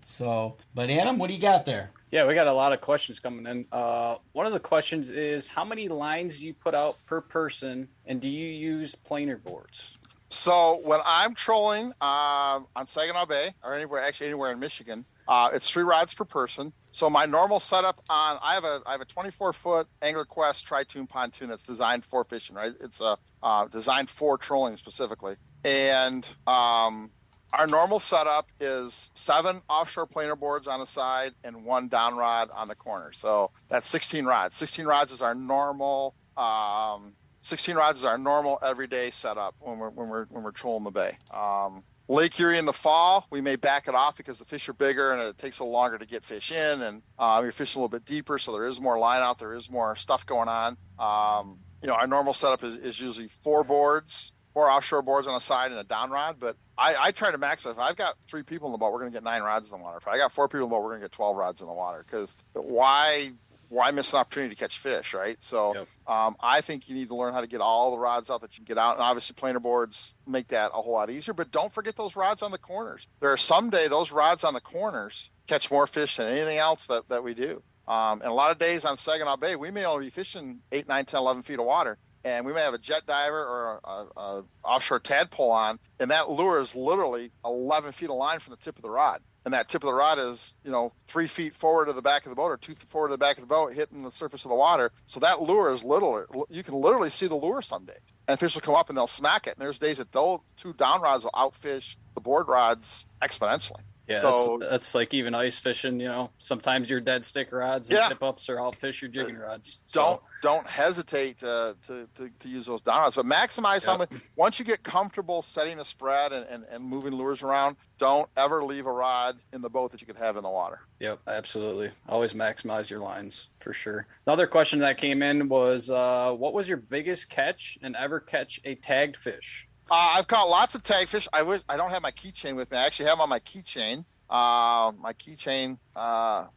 So, but Adam, what do you got there? Yeah, we got a lot of questions coming in. One of the questions is, how many lines do you put out per person, and do you use planer boards? So when I'm trolling on Saginaw Bay or anywhere in Michigan, it's 3 rods per person. So my normal setup I have a 24-foot Angler Quest tri-tune pontoon that's designed for fishing, right? It's designed for trolling specifically. And our normal setup is 7 offshore planer boards on the side and 1 down rod on the corner. So that's 16 rods. 16 rods is our normal. 16 rods is our normal everyday setup when we're trolling the bay. Lake Erie in the fall, we may back it off because the fish are bigger and it takes a little longer to get fish in, and you're fishing a little bit deeper, so there is more line out, there is more stuff going on. Our normal setup is usually 4 offshore boards on the side and a down rod, but I try to maximize. If I've got 3 people in the boat, we're going to get 9 rods in the water. If I got 4 people in the boat, we're going to get 12 rods in the water, because why miss an opportunity to catch fish, right? So I think you need to learn how to get all the rods out that you can get out, and obviously planer boards make that a whole lot easier, but don't forget those rods on the corners. There are someday those rods on the corners catch more fish than anything else that we do. And a lot of days on Saginaw Bay, we may only be fishing 8, 9, 10, 11 feet of water, and we may have a jet diver or a offshore tadpole on, and that lure is literally 11 feet of line from the tip of the rod. And that tip of the rod is, 3 feet forward to the back of the boat or 2 feet forward to the back of the boat, hitting the surface of the water. So that lure is you can literally see the lure some days. And fish will come up and they'll smack it. And there's days that those 2 down rods will outfish the board rods exponentially. Yeah, so that's like even ice fishing. Sometimes your dead stick rods and tip ups or outfish your jigging rods. So. Don't hesitate to use those down rods, but maximize how much. Once you get comfortable setting a spread and moving lures around, don't ever leave a rod in the boat that you could have in the water. Yep, absolutely. Always maximize your lines for sure. Another question that came in was, what was your biggest catch and ever catch a tagged fish? I've caught lots of tag fish. I don't have my keychain with me. I actually have them on my keychain. My keychain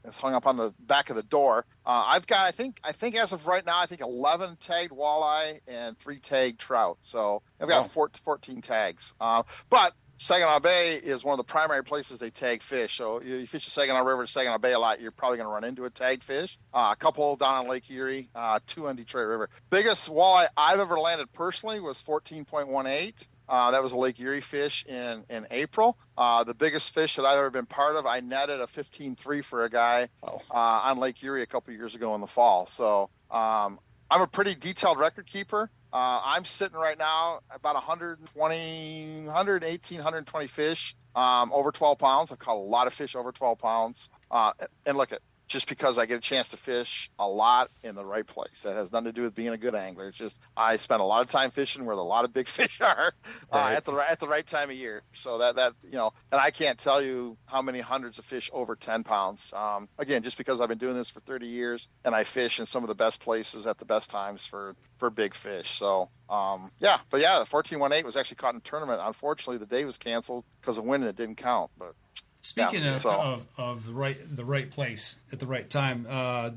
is hung up on the back of the door. I've got, I think as of right now, 11 tagged walleye and 3 tagged trout. So I've got 14 tags. But Saginaw Bay is one of the primary places they tag fish. So you fish the Saginaw River, Saginaw Bay a lot, you're probably going to run into a tagged fish. A couple down on Lake Erie, 2 on Detroit River. Biggest walleye I've ever landed personally was 14.18. That was a Lake Erie fish in April. The biggest fish that I've ever been part of, I netted a 15.3 for a guy on Lake Erie a couple years ago in the fall. So I'm a pretty detailed record keeper. I'm sitting right now about 118, 120 fish over 12 pounds. I've caught a lot of fish over 12 pounds. And look, just because I get a chance to fish a lot in the right place. That has nothing to do with being a good angler. It's just I spend a lot of time fishing where a lot of big fish are at the right time of year. So that and I can't tell you how many hundreds of fish over 10 pounds. Again, just because I've been doing this for 30 years and I fish in some of the best places at the best times for big fish. So the 14.18 was actually caught in a tournament. Unfortunately, the day was canceled because of wind and it didn't count. But speaking of the right place at the right time,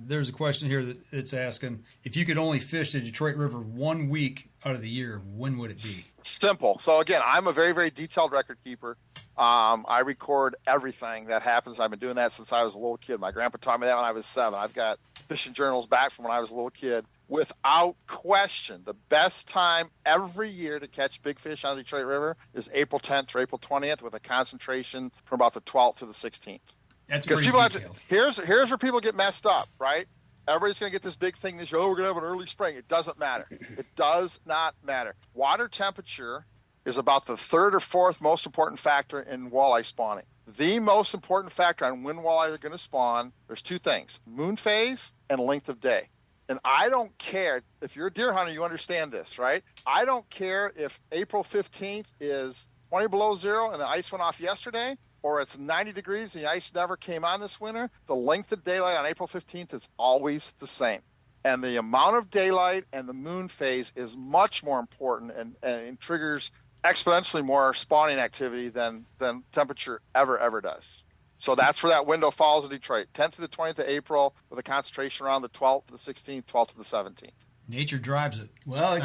there's a question here that's asking, if you could only fish the Detroit River 1 week out of the year, when would it be? Simple. So again, I'm a very, very detailed record keeper. I record everything that happens. I've been doing that since I was a little kid. My grandpa taught me that when I was 7. I've got fishing journals back from when I was a little kid. Without question, the best time every year to catch big fish on the Detroit River is April 10th or April 20th, with a concentration from about the 12th to the 16th. That's pretty detailed. Here's where people get messed up, right? Everybody's going to get this big thing this year. Oh, we're going to have an early spring. It doesn't matter. It does not matter. Water temperature is about the 3rd or 4th most important factor in walleye spawning. The most important factor on when walleye are going to spawn, there's 2 things: moon phase and length of day. And I don't care, if you're a deer hunter, you understand this, right? I don't care if April 15th is 20 below zero and the ice went off yesterday, or it's 90 degrees and the ice never came on this winter. The length of daylight on April 15th is always the same. And the amount of daylight and the moon phase is much more important and triggers exponentially more spawning activity than temperature ever does. So that's where that window falls in Detroit, 10th to the 20th of April, with a concentration around the 12th to the 16th, 12th to the 17th. Nature drives it. Well, it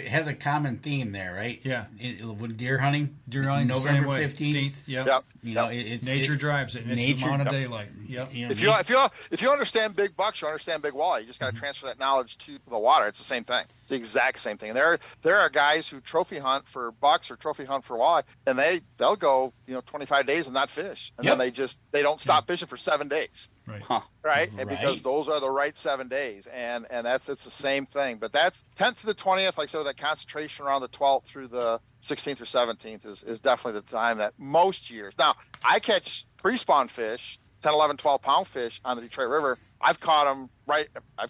has a common theme there, right? Yeah. With deer hunting, November 15th. Yep. It's nature drives it. And it's the amount of daylight. Yep. If you understand big bucks, you understand big walleye. You just got to transfer that knowledge to the water. It's the same thing. It's the exact same thing. And there are guys who trophy hunt for bucks or trophy hunt for walleye, and they'll go 25 days and not fish, and then they don't stop fishing for 7 days. Right. Huh. Right. And because those are the right 7 days, and it's the same thing. But that's 10th to the 20th, like so that concentration around the 12th through the 16th or 17th is definitely the time that most years. Now, I catch pre-spawn fish, 10, 11, 12 pound fish on the Detroit River. I've caught them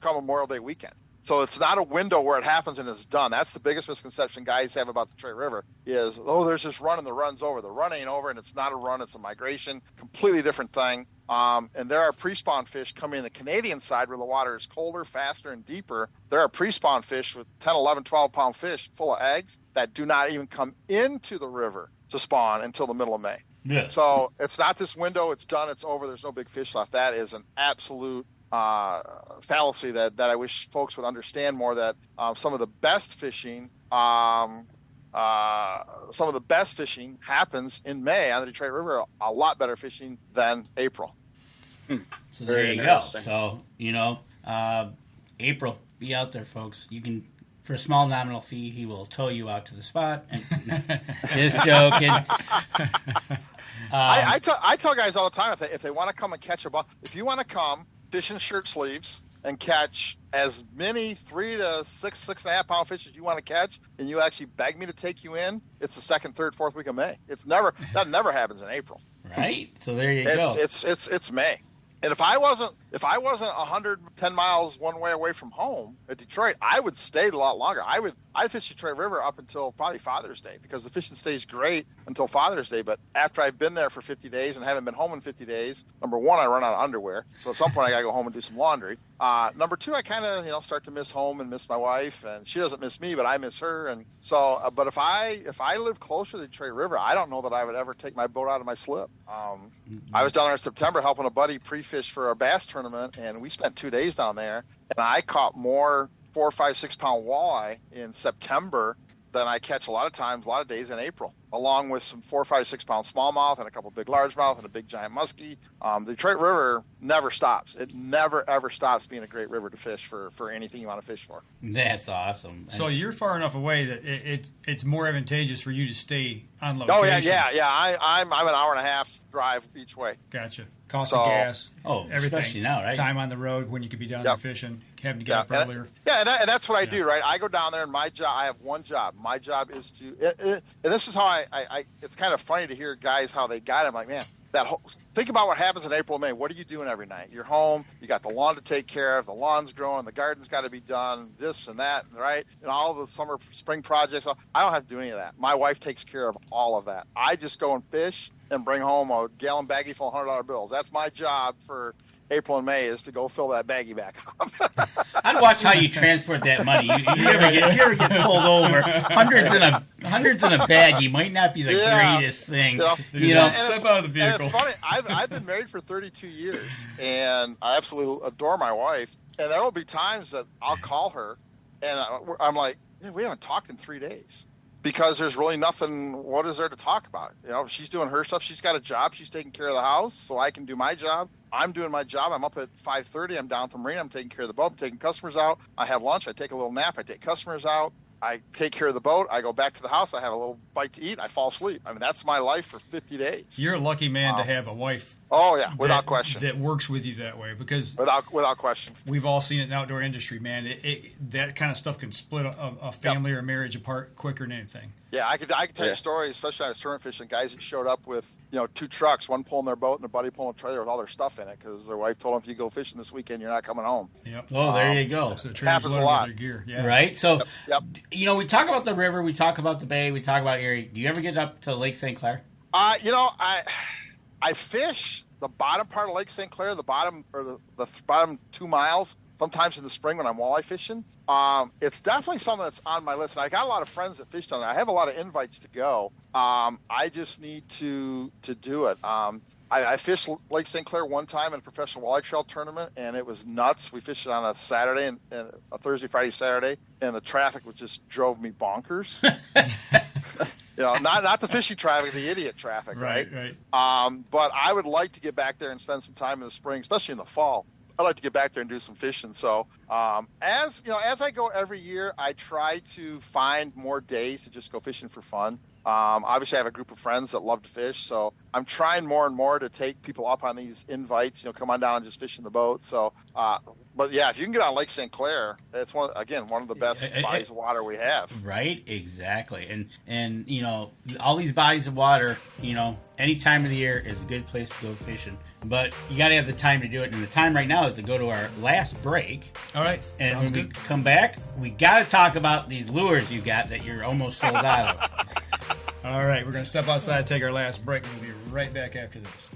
Memorial Day weekend. So it's not a window where it happens and it's done. That's the biggest misconception guys have about the Detroit River is, there's this run and the run's over. The run ain't over, and it's not a run. It's a migration, completely different thing. And there are pre-spawn fish coming in the Canadian side where the water is colder, faster, and deeper. There are pre-spawn fish with 10, 11, 12-pound fish full of eggs that do not even come into the river to spawn until the middle of May. Yeah. So it's not this window. It's done. It's over. There's no big fish left. That is an absolute fallacy that I wish folks would understand more, that some of the best fishing happens in May on the Detroit River. A lot better fishing than April. So there you go. So April, be out there, folks. You can, for a small nominal fee, he will tow you out to the spot. Just joking. I tell guys all the time, if they want to come and catch a buck, if you want to come fish in shirt sleeves and catch as many 3 to 6, 6.5 pound fish as you want to catch, and you actually beg me to take you in, it's the 2nd, 3rd, 4th week of May. That never happens in April. Right. So there you go. It's May. And if I wasn't if I wasn't 110 miles one way away from home at Detroit, I would stay a lot longer. I'd fish Detroit River up until probably Father's Day, because the fishing stays great until Father's Day. But after I've been there for 50 days and haven't been home in 50 days, number one, I run out of underwear. So at some point I got to go home and do some laundry. Number two, I kind of, start to miss home and miss my wife, and she doesn't miss me, but I miss her. And so, but if I live closer to the Detroit River, I don't know that I would ever take my boat out of my slip. I was down there in September helping a buddy pre-fish for a bass tournament, and we spent 2 days down there, and I caught more 4, 5, 6 pound walleye in September than I catch a lot of days in April, along with some 4, 5, 6 pound smallmouth and a couple big largemouth and a big giant muskie. The Detroit River never stops. It never, ever stops being a great river to fish for anything you want to fish for. That's awesome. So you're far enough away that it's more advantageous for you to stay on location. Oh, yeah. I'm an hour and a half drive each way. Gotcha. Cost of gas. Everything. Especially now, right? Time on the road when you could be down there fishing, having to get up earlier. And that's what I do, right? I go down there, and my job, I have one job. My job is to, and this is how I it's kind of funny to hear guys how they got it. I'm like, man, think about what happens in April, May. What are you doing every night? You're home. You got the lawn to take care of. The lawn's growing. The garden's got to be done. This and that, right? And all the summer, spring projects. I don't have to do any of that. My wife takes care of all of that. I just go and fish and bring home a gallon baggie full of $100 bills. That's my job for April and May, is to go fill that baggie back up. I'd watch how you transport that money. You ever get pulled over, hundreds in a baggie might not be the greatest thing. Step out of the vehicle. And it's funny. I've been married for 32 years, and I absolutely adore my wife. And there will be times that I'll call her, and I'm like, we haven't talked in 3 days. Because there's really nothing, what is there to talk about? She's doing her stuff. She's got a job. She's taking care of the house, so I can do my job. I'm doing my job. I'm up at 5:30. I'm down from Marina. I'm taking care of the boat. I'm taking customers out. I have lunch. I take a little nap. I take customers out. I take care of the boat. I go back to the house. I have a little bite to eat. I fall asleep. I mean, that's my life for 50 days. You're a lucky man to have a wife. Oh, yeah, without question. That works with you that way, because without question. We've all seen it in the outdoor industry, man. That kind of stuff can split a family or a marriage apart quicker than anything. Yeah, I could tell you stories, especially when I was tournament fishing, guys that showed up with 2 trucks, one pulling their boat and their buddy pulling a trailer with all their stuff in it, because their wife told them, if you go fishing this weekend, you're not coming home. Yep. Oh, there you go. So it happens a lot. With their gear. Yeah. Right? So, we talk about the river, we talk about the bay, we talk about Erie. Do you ever get up to Lake St. Clair? I fish the bottom part of Lake St. Clair, the bottom or the bottom 2 miles. Sometimes in the spring when I'm walleye fishing. It's definitely something that's on my list. And I got a lot of friends that fish down there. I have a lot of invites to go. I just need to do it. I fished Lake St. Clair one time in a professional walleye trail tournament, and it was nuts. We fished it on a Saturday, and a Thursday, Friday, Saturday, and the traffic just drove me bonkers. Not the fishing traffic, the idiot traffic, right? But I would like to get back there and spend some time in the spring, especially in the fall. I like to get back there and do some fishing. So, as I go every year, I try to find more days to just go fishing for fun. Obviously, I have a group of friends that love to fish, so I'm trying more and more to take people up on these invites. Come on down and just fish in the boat. So, but yeah, if you can get on Lake St. Clair, it's one of the best bodies of water we have. Right, exactly, and all these bodies of water, any time of the year is a good place to go fishing. But you got to have the time to do it, and the time right now is to go to our last break. All right, and when we come back, we got to talk about these lures you got that you're almost sold out of. All right, we're going to step outside and take our last break, and we'll be right back after this.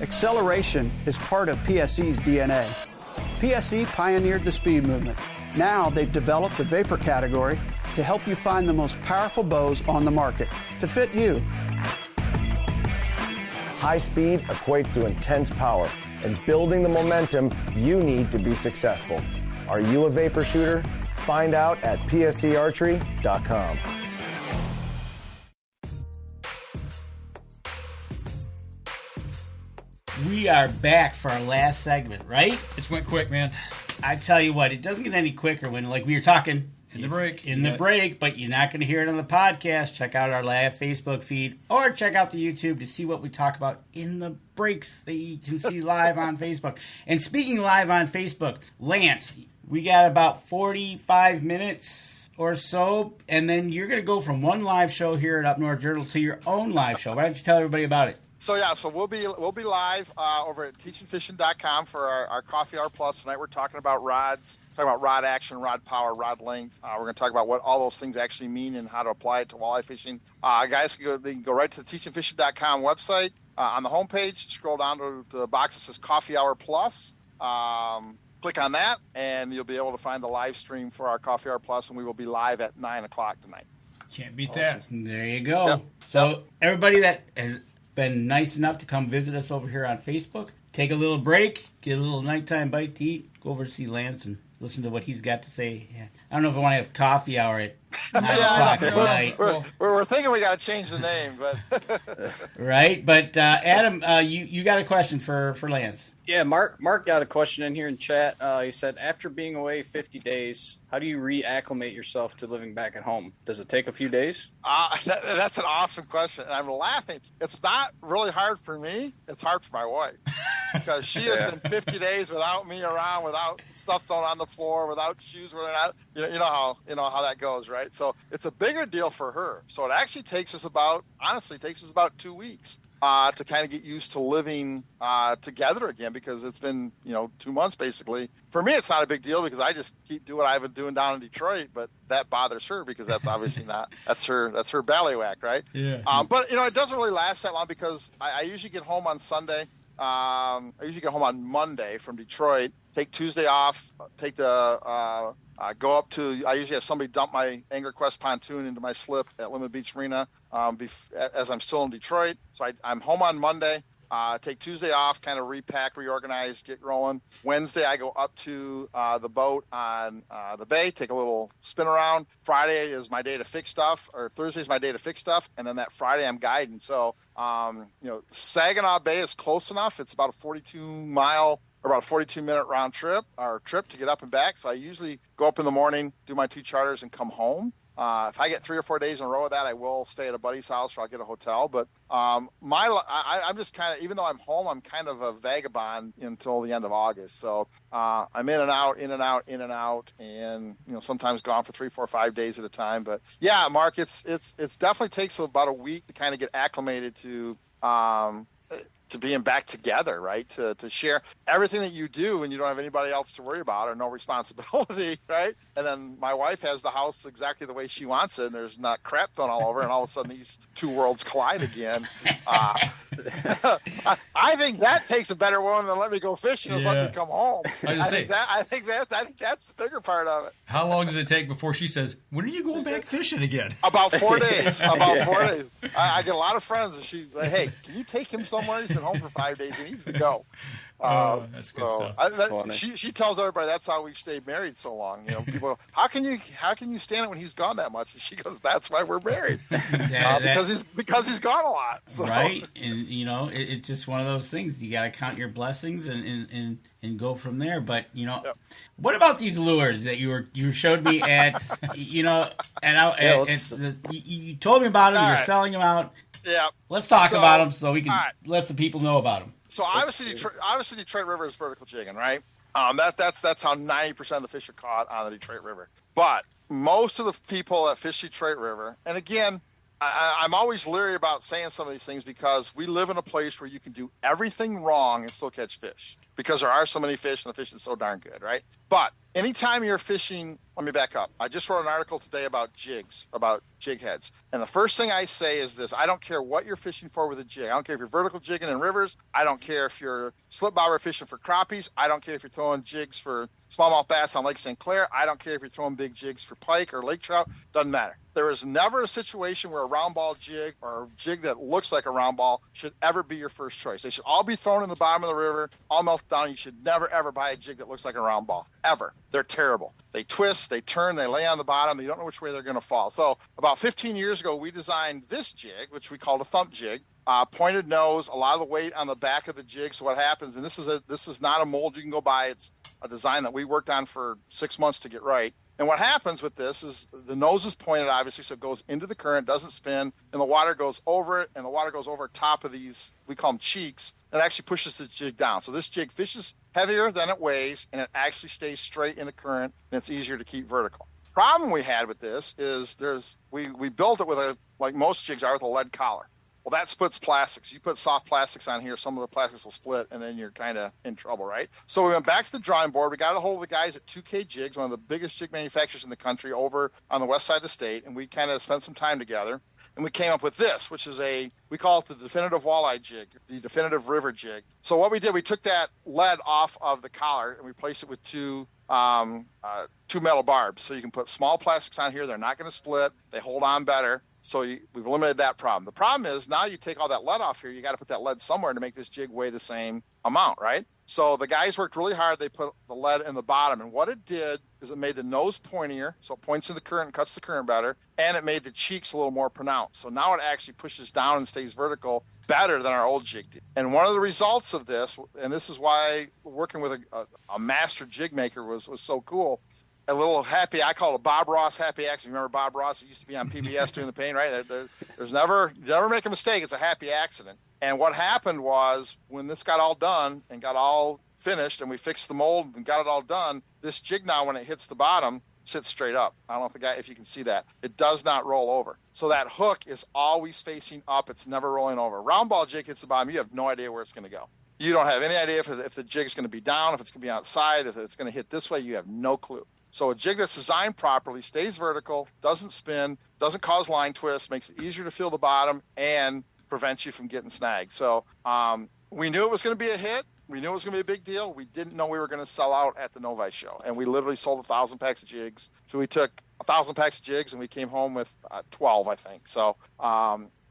Acceleration is part of PSE's DNA. PSE pioneered the speed movement. Now they've developed the vapor category to help you find the most powerful bows on the market to fit you. High speed equates to intense power and building the momentum you need to be successful. Are you a vapor shooter? Find out at psearchery.com. We are back for our last segment, right? It went quick, man. I tell you what, it doesn't get any quicker when, like we were talking in the break. But you're not going to hear it on the podcast. Check out our live Facebook feed or check out the YouTube to see what we talk about in the breaks that you can see live on Facebook. And speaking live on Facebook, Lance, we got about 45 minutes or so, and then you're going to go from one live show here at Up North Journal to your own live show. Why don't you tell everybody about it? So we'll be live over at teachinfishin.com for our Coffee Hour Plus. Tonight we're talking about rods, talking about rod action, rod power, rod length. We're going to talk about what all those things actually mean and how to apply it to walleye fishing. Guys can go right to the teachinfishin.com website. On the homepage, scroll down to the box that says Coffee Hour Plus. Click on that, and you'll be able to find the live stream for our Coffee Hour Plus, and we will be live at 9 o'clock tonight. Can't beat that. There you go. Yep. So everybody that has been nice enough to come visit us over here on Facebook, take a little break, get a little nighttime bite to eat, go over to see Lance and listen to what he's got to say. Yeah. I don't know if I want to have coffee hour at 9 o'clock at night. We're thinking we got to change the name, but right. But Adam, you got a question for Lance? Yeah, Mark got a question in here in chat. He said, after being away 50 days, how do you reacclimate yourself to living back at home? Does it take a few days? That's an awesome question. And I'm laughing. It's not really hard for me. It's hard for my wife because she has been 50 days without me around, without stuff thrown on the floor, without shoes running out. You know how that goes, right? So it's a bigger deal for her. So it actually takes us about 2 weeks. To kind of get used to living together again, because it's been 2 months basically. For me, it's not a big deal because I just keep doing what I've been doing down in Detroit, but that bothers her because that's obviously that's her ballywhack, right? Yeah. But it doesn't really last that long because I usually get home on Sunday. I usually get home on Monday from Detroit, take Tuesday off, take the go up to. I usually have somebody dump my Angler Quest pontoon into my slip at Limited Beach Marina as I'm still in Detroit. So I'm home on Monday. Take Tuesday off, kind of repack, reorganize, get rolling. Wednesday, I go up to the boat on the bay, take a little spin around. Friday is my day to fix stuff, or Thursday is my day to fix stuff, and then that Friday I'm guiding. So, Saginaw Bay is close enough. It's about a 42-mile or about a 42-minute round trip to get up and back. So I usually go up in the morning, do my 2 charters, and come home. If I get 3 or 4 days in a row of that, I will stay at a buddy's house or I'll get a hotel. But I'm just kind of, even though I'm home, I'm kind of a vagabond until the end of August. So I'm in and out, and sometimes gone for 3, 4, 5 days at a time. But yeah, Mark, it's definitely takes about a week to kind of get acclimated to being back together, right? To share everything that you do and you don't have anybody else to worry about or no responsibility, right? And then my wife has the house exactly the way she wants it, and there's not crap thrown all over, and all of a sudden these two worlds collide again. I think that takes a better woman than let me go fishing and let me come home. I think that's the bigger part of it. How long does it take before she says, "When are you going back fishing again?" About 4 days. About 4 days. I get a lot of friends, and she's like, "Hey, can you take him somewhere? He's been home for 5 days. He needs to go." That's good stuff. She tells everybody that's how we stayed married so long. People go, how can you stand it when he's gone that much? And she goes, that's why we're married. Because he's gone a lot. So. Right, and it's just one of those things. You got to count your blessings and go from there. But what about these lures that you showed me at you told me about them. You're selling them out. Yeah. Let's talk about them so we can let the people know about them. So obviously Detroit River is vertical jigging, right? That's how 90% of the fish are caught on the Detroit River. But most of the people that fish Detroit River, and again, I'm always leery about saying some of these things because we live in a place where you can do everything wrong and still catch fish because there are so many fish and the fishing is so darn good, right? But anytime you're fishing, let me back up. I just wrote an article today about jigs, about jig heads. And the first thing I say is this: I don't care what you're fishing for with a jig. I don't care if you're vertical jigging in rivers. I don't care if you're slip bobber fishing for crappies. I don't care if you're throwing jigs for smallmouth bass on Lake St. Clair. I don't care if you're throwing big jigs for pike or lake trout. Doesn't matter. There is never a situation where a round ball jig or a jig that looks like a round ball should ever be your first choice. They should all be thrown in the bottom of the river, all melted down. You should never, ever buy a jig that looks like a round ball, ever. They're terrible. They twist, they turn, they lay on the bottom. You don't know which way they're going to fall. So about 15 years ago, we designed this jig, which we called a thump jig. Pointed nose, a lot of the weight on the back of the jig. So what happens, and this is not a mold you can go buy. It's a design that we worked on for 6 months to get right. And what happens with this is the nose is pointed, obviously, so it goes into the current, doesn't spin, and the water goes over it, and the water goes over top of these, we call them cheeks, and it actually pushes the jig down. So this jig fishes heavier than it weighs, and it actually stays straight in the current, and it's easier to keep vertical. Problem we had with this is we built it with like most jigs are, with a lead collar. Well, that splits plastics. You put soft plastics on here, some of the plastics will split, and then you're kind of in trouble, right? So we went back to the drawing board. We got a hold of the guys at 2K Jigs, one of the biggest jig manufacturers in the country over on the west side of the state, and we kind of spent some time together. And we came up with this, which is we call it the definitive walleye jig, the definitive river jig. So what we did, we took that lead off of the collar and we replaced it with two metal barbs. So you can put small plastics on here. They're not going to split. They hold on better. So we've eliminated that problem. The problem is now you take all that lead off here. You got to put that lead somewhere to make this jig weigh the same amount, right? So the guys worked really hard. They put the lead in the bottom. And what it did is it made the nose pointier. So it points in the current and cuts the current better. And it made the cheeks a little more pronounced. So now it actually pushes down and stays vertical better than our old jig did. And one of the results of this, and this is why working with a master jig maker was so cool, a little happy, I call it a Bob Ross happy accident. Remember Bob Ross? He used to be on PBS doing the pain, right? There's never make a mistake. It's a happy accident. And what happened was when this got all done and got all finished and we fixed the mold and got it all done, this jig now, when it hits the bottom, sits straight up. I don't know if you can see that. It does not roll over. So that hook is always facing up. It's never rolling over. Round ball jig hits the bottom. You have no idea where it's going to go. You don't have any idea if the jig is going to be down, if it's going to be outside, if it's going to hit this way. You have no clue. So a jig that's designed properly stays vertical, doesn't spin, doesn't cause line twists, makes it easier to feel the bottom, and prevents you from getting snagged. So we knew it was going to be a hit. We knew it was going to be a big deal. We didn't know we were going to sell out at the Novi show. And we literally sold 1,000 packs of jigs. So we took 1,000 packs of jigs and we came home with 12, I think. So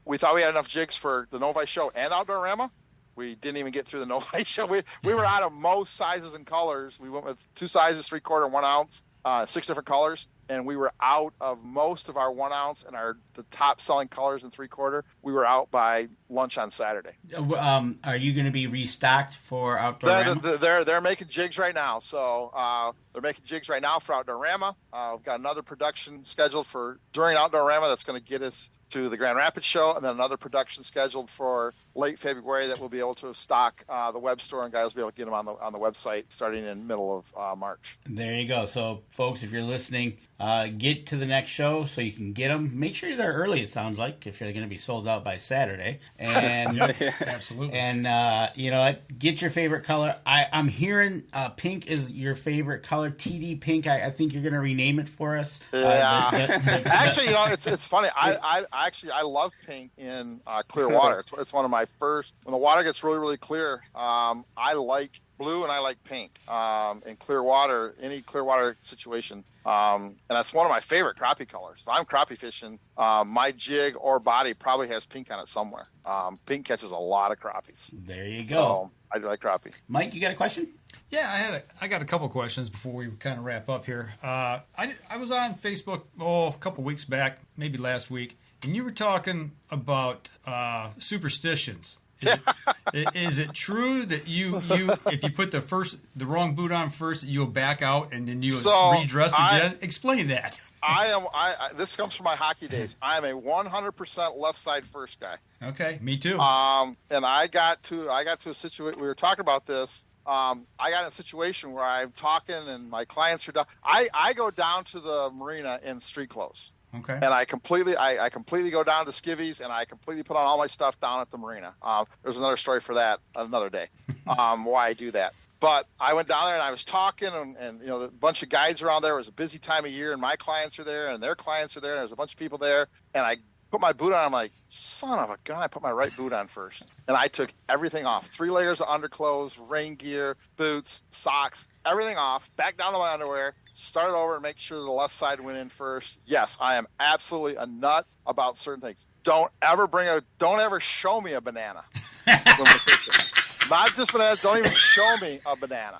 we thought we had enough jigs for the Novi show and Outdoorama. We didn't even get through the Novi show. We were out of most sizes and colors. We went with 2 sizes, 3/4, 1 ounce. 6 different colors, and we were out of most of our 1 ounce and the top selling colors in 3/4. We were out by lunch on Saturday. Are you going to be restocked for Outdoorama? They're making jigs right now. So they're making jigs right now for Outdoorama. We've got another production scheduled for during Outdoorama that's going to get us to the Grand Rapids show, and then another production scheduled for late February that we'll be able to stock the web store, and guys will be able to get them on the website starting in middle of March. There you go. So, folks, if you're listening, get to the next show so you can get them. Make sure you're there early, it sounds like, if you're going to be sold out by Saturday. And absolutely. And, you know what? Get your favorite color. I'm hearing pink is your favorite color. TD pink. I think you're going to rename it for us. Yeah. Actually, you know, it's funny. I love pink in clear water. It's one of my first. When the water gets really, really clear, I like blue and I like pink in clear water, any clear water situation. And that's one of my favorite crappie colors. If I'm crappie fishing, my jig or body probably has pink on it somewhere. Pink catches a lot of crappies. There you go. So I do like crappie. Mike, you got a question? Yeah, I got a couple questions before we kind of wrap up here. I was on Facebook a couple weeks back, maybe last week, and you were talking about superstitions. Is it true that you if you put the wrong boot on first, you'll back out and then you redress again? Explain that. This comes from my hockey days. I am a 100% left side first guy. Okay, me too. And I got to a situation. We were talking about this. I got in a situation where I'm talking and my clients are down. I go down to the marina in street clothes. Okay. And I completely go down to skivvies and I completely put on all my stuff down at the marina. There's another story for that another day. Why I do that. But I went down there and I was talking and you know, a bunch of guides around there. It was a busy time of year and my clients are there and their clients are there and there's a bunch of people there. And I put my boot on. I'm like, son of a gun, I put my right boot on first. And I took everything off. 3 layers of underclothes, rain gear, boots, socks, everything off, back down to my underwear, started over and make sure the left side went in first. Yes, I am absolutely a nut about certain things. Don't ever show me a banana when we're fishing. Not just bananas. Don't even show me a banana.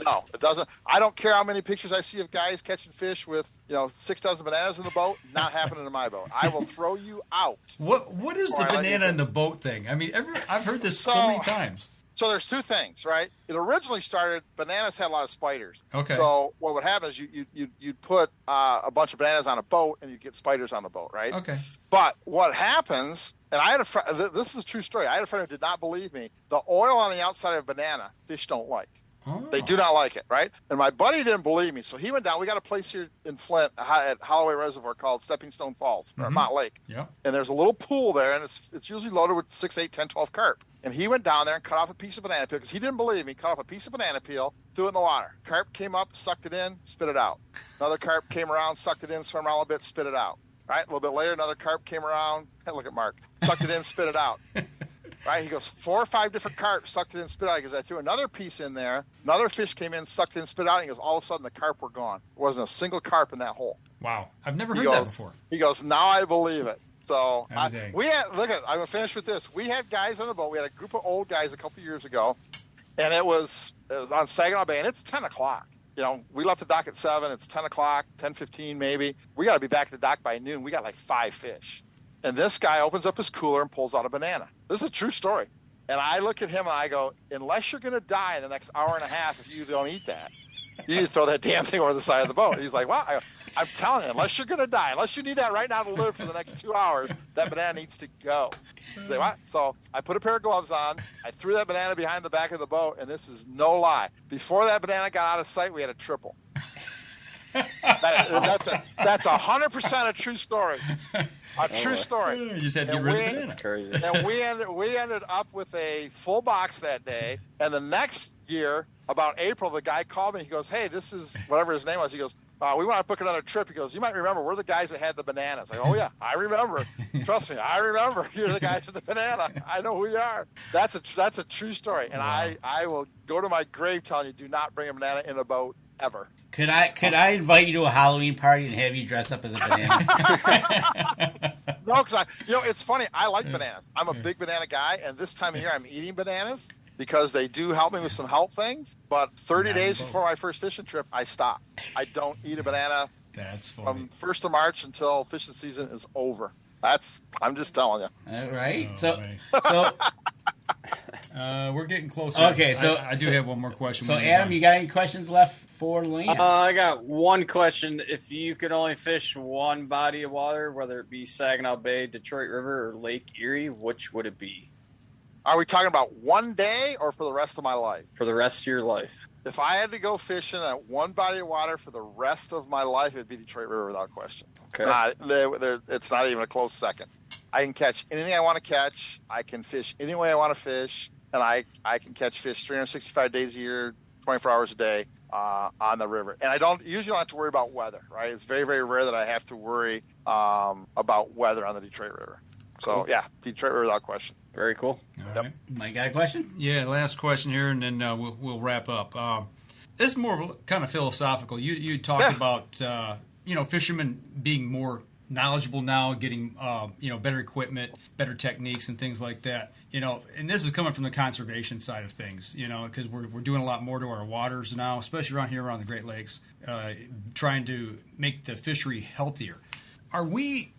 No, it doesn't. I don't care how many pictures I see of guys catching fish with 6 dozen bananas in the boat. Not happening in my boat. I will throw you out. What is the banana in the boat thing? I mean, I've heard this so many times. So there's 2 things, right? It originally started, bananas had a lot of spiders. Okay. So what would happen is you'd put a bunch of bananas on a boat and you'd get spiders on the boat, right? Okay. But what happens, and I had a friend, this is a true story. I had a friend who did not believe me. The oil on the outside of a banana, fish don't like. Oh. They do not like it, right? And my buddy didn't believe me, so he went down. We got a place here in Flint at Holloway Reservoir called Stepping Stone Falls, or Mont Lake. Yeah. And there's a little pool there, and it's usually loaded with 6, 8, 10, 12 carp. And he went down there and cut off a piece of banana peel because he didn't believe me. Cut off a piece of banana peel, threw it in the water. Carp came up, sucked it in, spit it out. Another carp came around, sucked it in, swam around a little bit, spit it out. Right? A little bit later, another carp came around. Hey, look at Mark. Sucked it in, spit it out. Right? He goes, 4 or 5 different carp, sucked it in, spit it out. He goes, I threw another piece in there. Another fish came in, sucked it in, spit it out. And he goes, all of a sudden, the carp were gone. There wasn't a single carp in that hole. Wow. I've never heard that before. He goes, now I believe it. So I'm gonna finish with this. We had guys on the boat. We had a group of old guys a couple years ago, and it was on Saginaw Bay, and it's 10 o'clock. You know, we left the dock at 7. It's 10 o'clock, 10:15 maybe. We got to be back at the dock by noon. We got like 5 fish, and this guy opens up his cooler and pulls out a banana. This is a true story. And I look at him and I go, unless you're gonna die in the next hour and a half if you don't eat that, you need to throw that damn thing over the side of the boat. He's like, wow. I'm telling you, unless you're going to die, unless you need that right now to live for the next 2 hours, that banana needs to go. Say what? So I put a pair of gloves on. I threw that banana behind the back of the boat, and this is no lie. Before that banana got out of sight, we had a triple. That's 100% a true story. A true story. You just had to get rid of the banana. That's crazy. And we ended up with a full box that day. And the next year, about April, the guy called me. He goes, hey, this is whatever his name was. He goes, we want to book another trip. He goes, you might remember, we're the guys that had the bananas. Like, oh, yeah, I remember. Trust me, I remember. You're the guys with the banana. I know who you are. That's a true story. And wow. I will go to my grave telling you, do not bring a banana in a boat ever. Could I invite you to a Halloween party and have you dress up as a banana? No, because it's funny. I like bananas. I'm a big banana guy, and this time of year I'm eating bananas because they do help me with some health things. But 30 days before my first fishing trip, I stop. I don't eat a banana. That's funny. From 1st of March until fishing season is over. I'm just telling you. All right. We're getting closer. Okay, so I do have one more question. So, Adam, you got any questions left for Lena? I got one question. If you could only fish one body of water, whether it be Saginaw Bay, Detroit River, or Lake Erie, which would it be? Are we talking about one day or for the rest of my life? For the rest of your life. If I had to go fishing at one body of water for the rest of my life, it'd be Detroit River without question. Okay. It's not even a close second. I can catch anything I want to catch. I can fish any way I want to fish. And I can catch fish 365 days a year, 24 hours a day on the river. And I usually don't have to worry about weather, right? It's very, very rare that I have to worry about weather on the Detroit River. So, cool. Yeah, Detroit River without question. Very cool. All right. Mike, got a question? Yeah, last question here, and then we'll wrap up. This is more of a kind of philosophical. You talked about fishermen being more knowledgeable now, getting better equipment, better techniques, and things like that. And this is coming from the conservation side of things. Because we're doing a lot more to our waters now, especially around here around the Great Lakes, trying to make the fishery healthier. Are we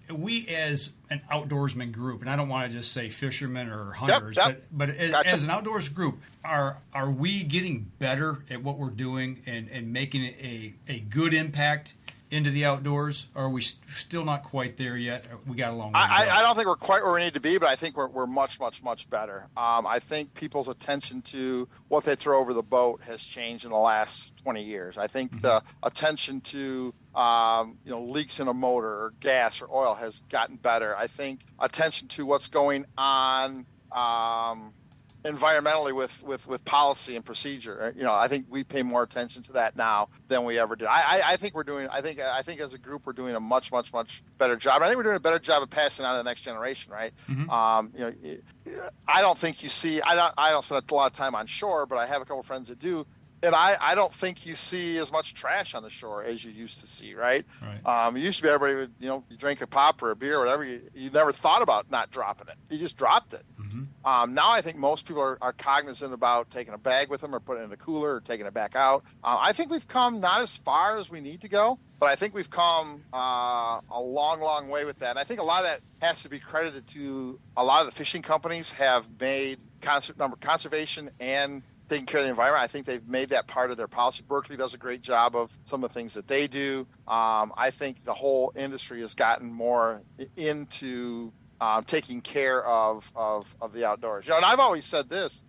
as an outdoorsman group, and I don't want to just say fishermen or hunters, but as an outdoors group, are we getting better at what we're doing and making it a good impact into the outdoors, or are we still not quite there yet? We got a long way to go. I don't think we're quite where we need to be, but I think we're much, much, much better. I think people's attention to what they throw over the boat has changed in the last 20 years. I think the attention to leaks in a motor or gas or oil has gotten better. I think attention to what's going on environmentally with policy and procedure. I think we pay more attention to that now than we ever did. I think we're doing. I think as a group we're doing a much, much, much better job. I think we're doing a better job of passing on to the next generation. Right. Mm-hmm. I don't think you see. I don't spend a lot of time on shore, but I have a couple friends that do. And I don't think you see as much trash on the shore as you used to see, right? It used to be everybody would, you drink a pop or a beer or whatever. You never thought about not dropping it. You just dropped it. Mm-hmm. Now I think most people are cognizant about taking a bag with them or putting it in a cooler or taking it back out. I think we've come not as far as we need to go, but I think we've come a long, long way with that. And I think a lot of that has to be credited to a lot of the fishing companies have made conservation and taking care of the environment. I think they've made that part of their policy. Berkeley does a great job of some of the things that they do. I think the whole industry has gotten more into taking care of the outdoors. And I've always said this,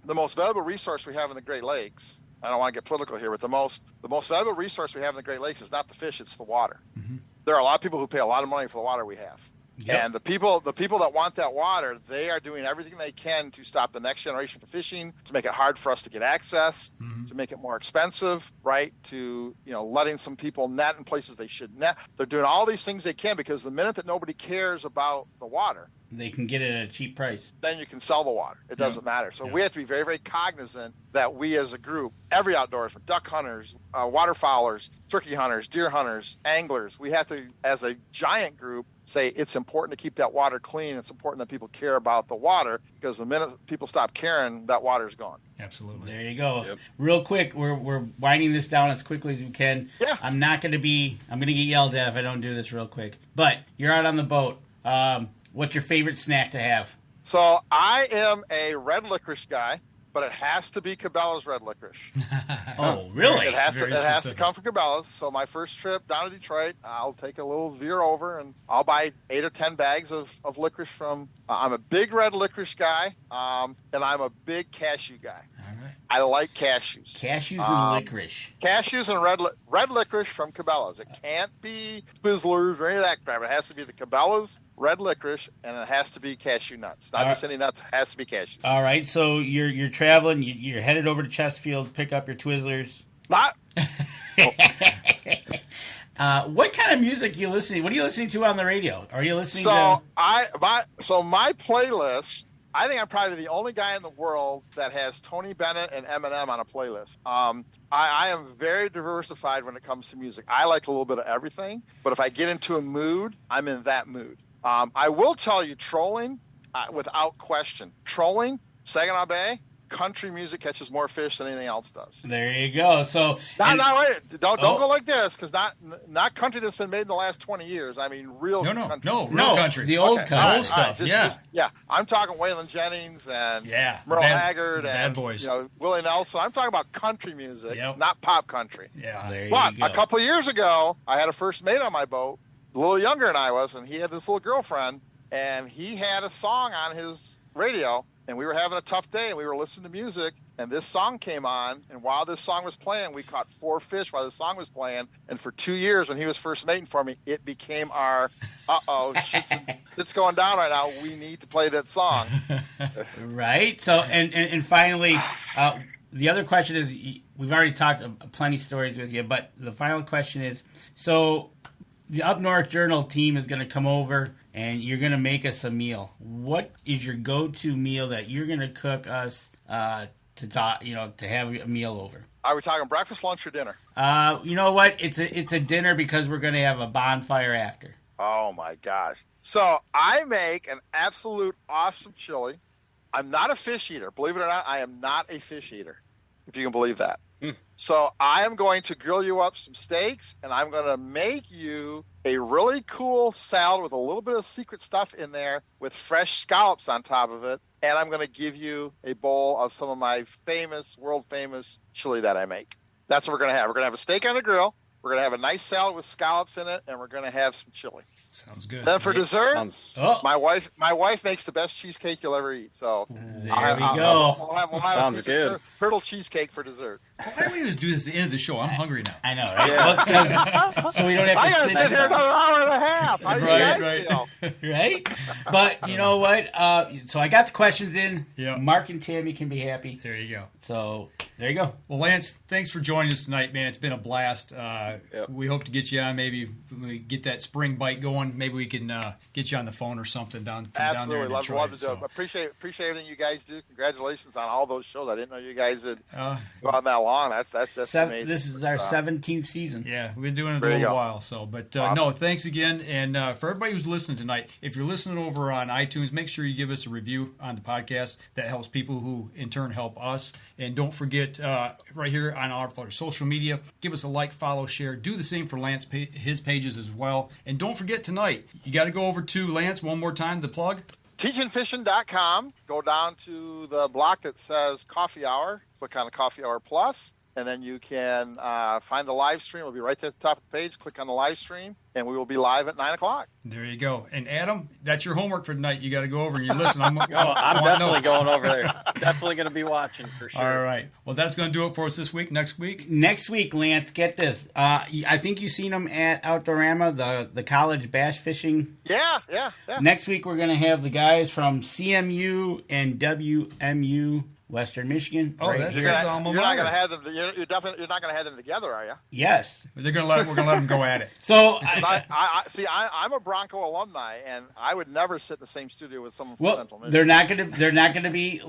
the most valuable resource we have in the Great Lakes, I don't want to get political here, but the most valuable resource we have in the Great Lakes is not the fish, it's the water. Mm-hmm. There are a lot of people who pay a lot of money for the water we have. Yep. And the people that want that water, they are doing everything they can to stop the next generation from fishing, to make it hard for us to get access, to make it more expensive, right? To, letting some people net in places they should net. They're doing all these things they can, because the minute that nobody cares about the water, they can get it at a cheap price. Then you can sell the water. It doesn't matter. So we have to be very, very cognizant that we as a group, every outdoorsman, duck hunters, waterfowlers, turkey hunters, deer hunters, anglers, we have to, as a giant group, say it's important to keep that water clean. It's important that people care about the water, because the minute people stop caring, that water's gone. Absolutely. There you go. Yep. Real quick, we're winding this down as quickly as we can. Yeah. I'm going to get yelled at if I don't do this real quick. But you're out on the boat. What's your favorite snack to have? So I am a red licorice guy, but it has to be Cabela's red licorice. Oh, really? It has to come from Cabela's. So my first trip down to Detroit, I'll take a little veer over, and I'll buy 8 or 10 bags of licorice from. I'm a big red licorice guy, and I'm a big cashew guy. All right. I like cashews. Cashews and licorice. Cashews and red licorice from Cabela's. It can't be Twizzlers or any of that crap. It has to be the Cabela's red licorice, and it has to be cashew nuts. Not just any nuts. It has to be cashews. All right. So you're traveling. You're headed over to Chesterfield, pick up your Twizzlers. Not. What kind of music are you listening? What are you listening to on the radio? Are you listening to? My playlist. I think I'm probably the only guy in the world that has Tony Bennett and Eminem on a playlist. I am very diversified when it comes to music. I like a little bit of everything, but if I get into a mood, I'm in that mood. I will tell you, trolling, without question, Saginaw Bay, country music catches more fish than anything else does. There you go. So wait, don't go like this, because not country that's been made in the last 20 years. I mean real country. Real country. The old country. Old stuff. Yeah. I'm talking Waylon Jennings and Merle Haggard and boys. Willie Nelson. I'm talking about country music, not pop country. Yeah. There but you go. A couple of years ago, I had a first mate on my boat, a little younger than I was, and he had this little girlfriend, and he had a song on his radio, and we were having a tough day, and we were listening to music, and this song came on, and while this song was playing, we caught 4 fish while the song was playing, and for 2 years, when he was first mating for me, it became our, shit's going down right now, we need to play that song. Right. So, and finally, the other question is, we've already talked plenty of stories with you, but the final question is, so the Up North Journal team is going to come over, and you're going to make us a meal. What is your go-to meal that you're going to cook us to have a meal over? Are we talking breakfast, lunch, or dinner? You know what? It's a dinner, because we're going to have a bonfire after. Oh my gosh! So I make an absolute awesome chili. I'm not a fish eater, believe it or not. I am not a fish eater, if you can believe that. So I am going to grill you up some steaks, and I'm going to make you a really cool salad with a little bit of secret stuff in there with fresh scallops on top of it. And I'm going to give you a bowl of some of my world famous chili that I make. That's what we're going to have. We're going to have a steak on the grill. We're going to have a nice salad with scallops in it, and we're going to have some chili. Sounds good. Then for dessert, my wife makes the best cheesecake you'll ever eat. So there we go. We'll have Sounds good. Turtle cheesecake for dessert. Why don't we just do this at the end of the show? I'm hungry now. I know, right? Yeah. So we don't have to I got to sit here another hour and a half. Right? But you know what? So I got the questions in. Yeah. Mark and Tammy can be happy. There you go. So there you go. Well, Lance, thanks for joining us tonight, man. It's been a blast. We hope to get you on. Maybe we get that spring bite going. Maybe we can get you on the phone or something down there. Absolutely, love to do it. Appreciate everything you guys do. Congratulations on all those shows. I didn't know you guys had gone that long. That's just amazing. This is our 17th season. Yeah, we've been doing it a little while. So, but awesome. No, thanks again. And for everybody who's listening tonight, if you're listening over on iTunes, make sure you give us a review on the podcast. That helps people who in turn help us. And don't forget, right here on our social media, give us a like, follow, share. Do the same for Lance, his pages as well. And don't forget tonight, you got to go over to Lance one more time, the plug. TeachinFishin.com. Go down to the block that says Coffee Hour. Click on the Coffee Hour Plus. and then you can find the live stream. It'll be right there at the top of the page. Click on the live stream, and we will be live at 9 o'clock. There you go. And Adam, that's your homework for tonight. You got to go over and you listen. I'm definitely going over there. Definitely going to be watching for sure. All right. Well, that's going to do it for us this week. Next week? Next week, Lance, get this. I think you've seen them at Outdoorama, the college bass fishing. Yeah. Next week, we're going to have the guys from CMU and WMU, Western Michigan. Oh, that's you're not going to have them. You're not going to have them together, are you? Yes. We're going to let them go at it. So I'm a Bronco alumni, and I would never sit in the same studio with someone from Central Michigan. They're not going to be.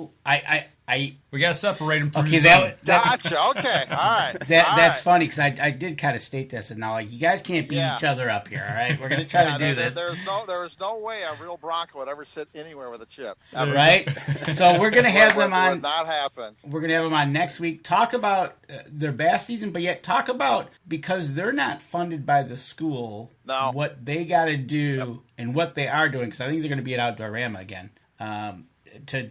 We got to separate them. Okay, gotcha. Okay, all right. That's funny because I did kind of state this, and now like you guys can't beat each other up here. All right, we're going to try to do this. There's no way a real Bronco would ever sit anywhere with a chip. Ever. Right. So we're going to have them on. Would not happen. We're going to have them on next week. Talk about their bass season, but yet talk about, because they're not funded by the school, what they got to do and what they are doing. Because I think they're going to be at Outdoorama again to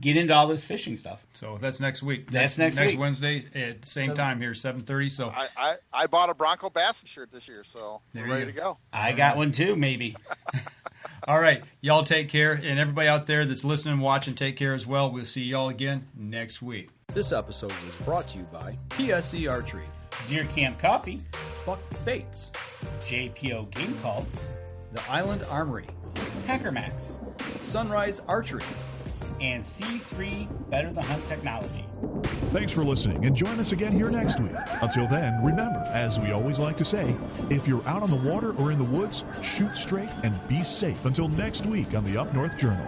get into all this fishing stuff. So that's next week. That's next week. Wednesday at the same time here, 7:30. So I bought a Bronco Bass shirt this year, so we're ready to go. I got one too, maybe. All right. Y'all take care. And everybody out there that's listening and watching, take care as well. We'll see y'all again next week. This episode was brought to you by PSE Archery, Deer Camp Coffee, Buck Baits, JPO Game Calls, The Island Armory, Hacker Max, Sunrise Archery, and C3 Better the Hunt Technology. Thanks for listening, and join us again here next week. Until then, remember, as we always like to say, if you're out on the water or in the woods, shoot straight and be safe. Until next week on the Up North Journal.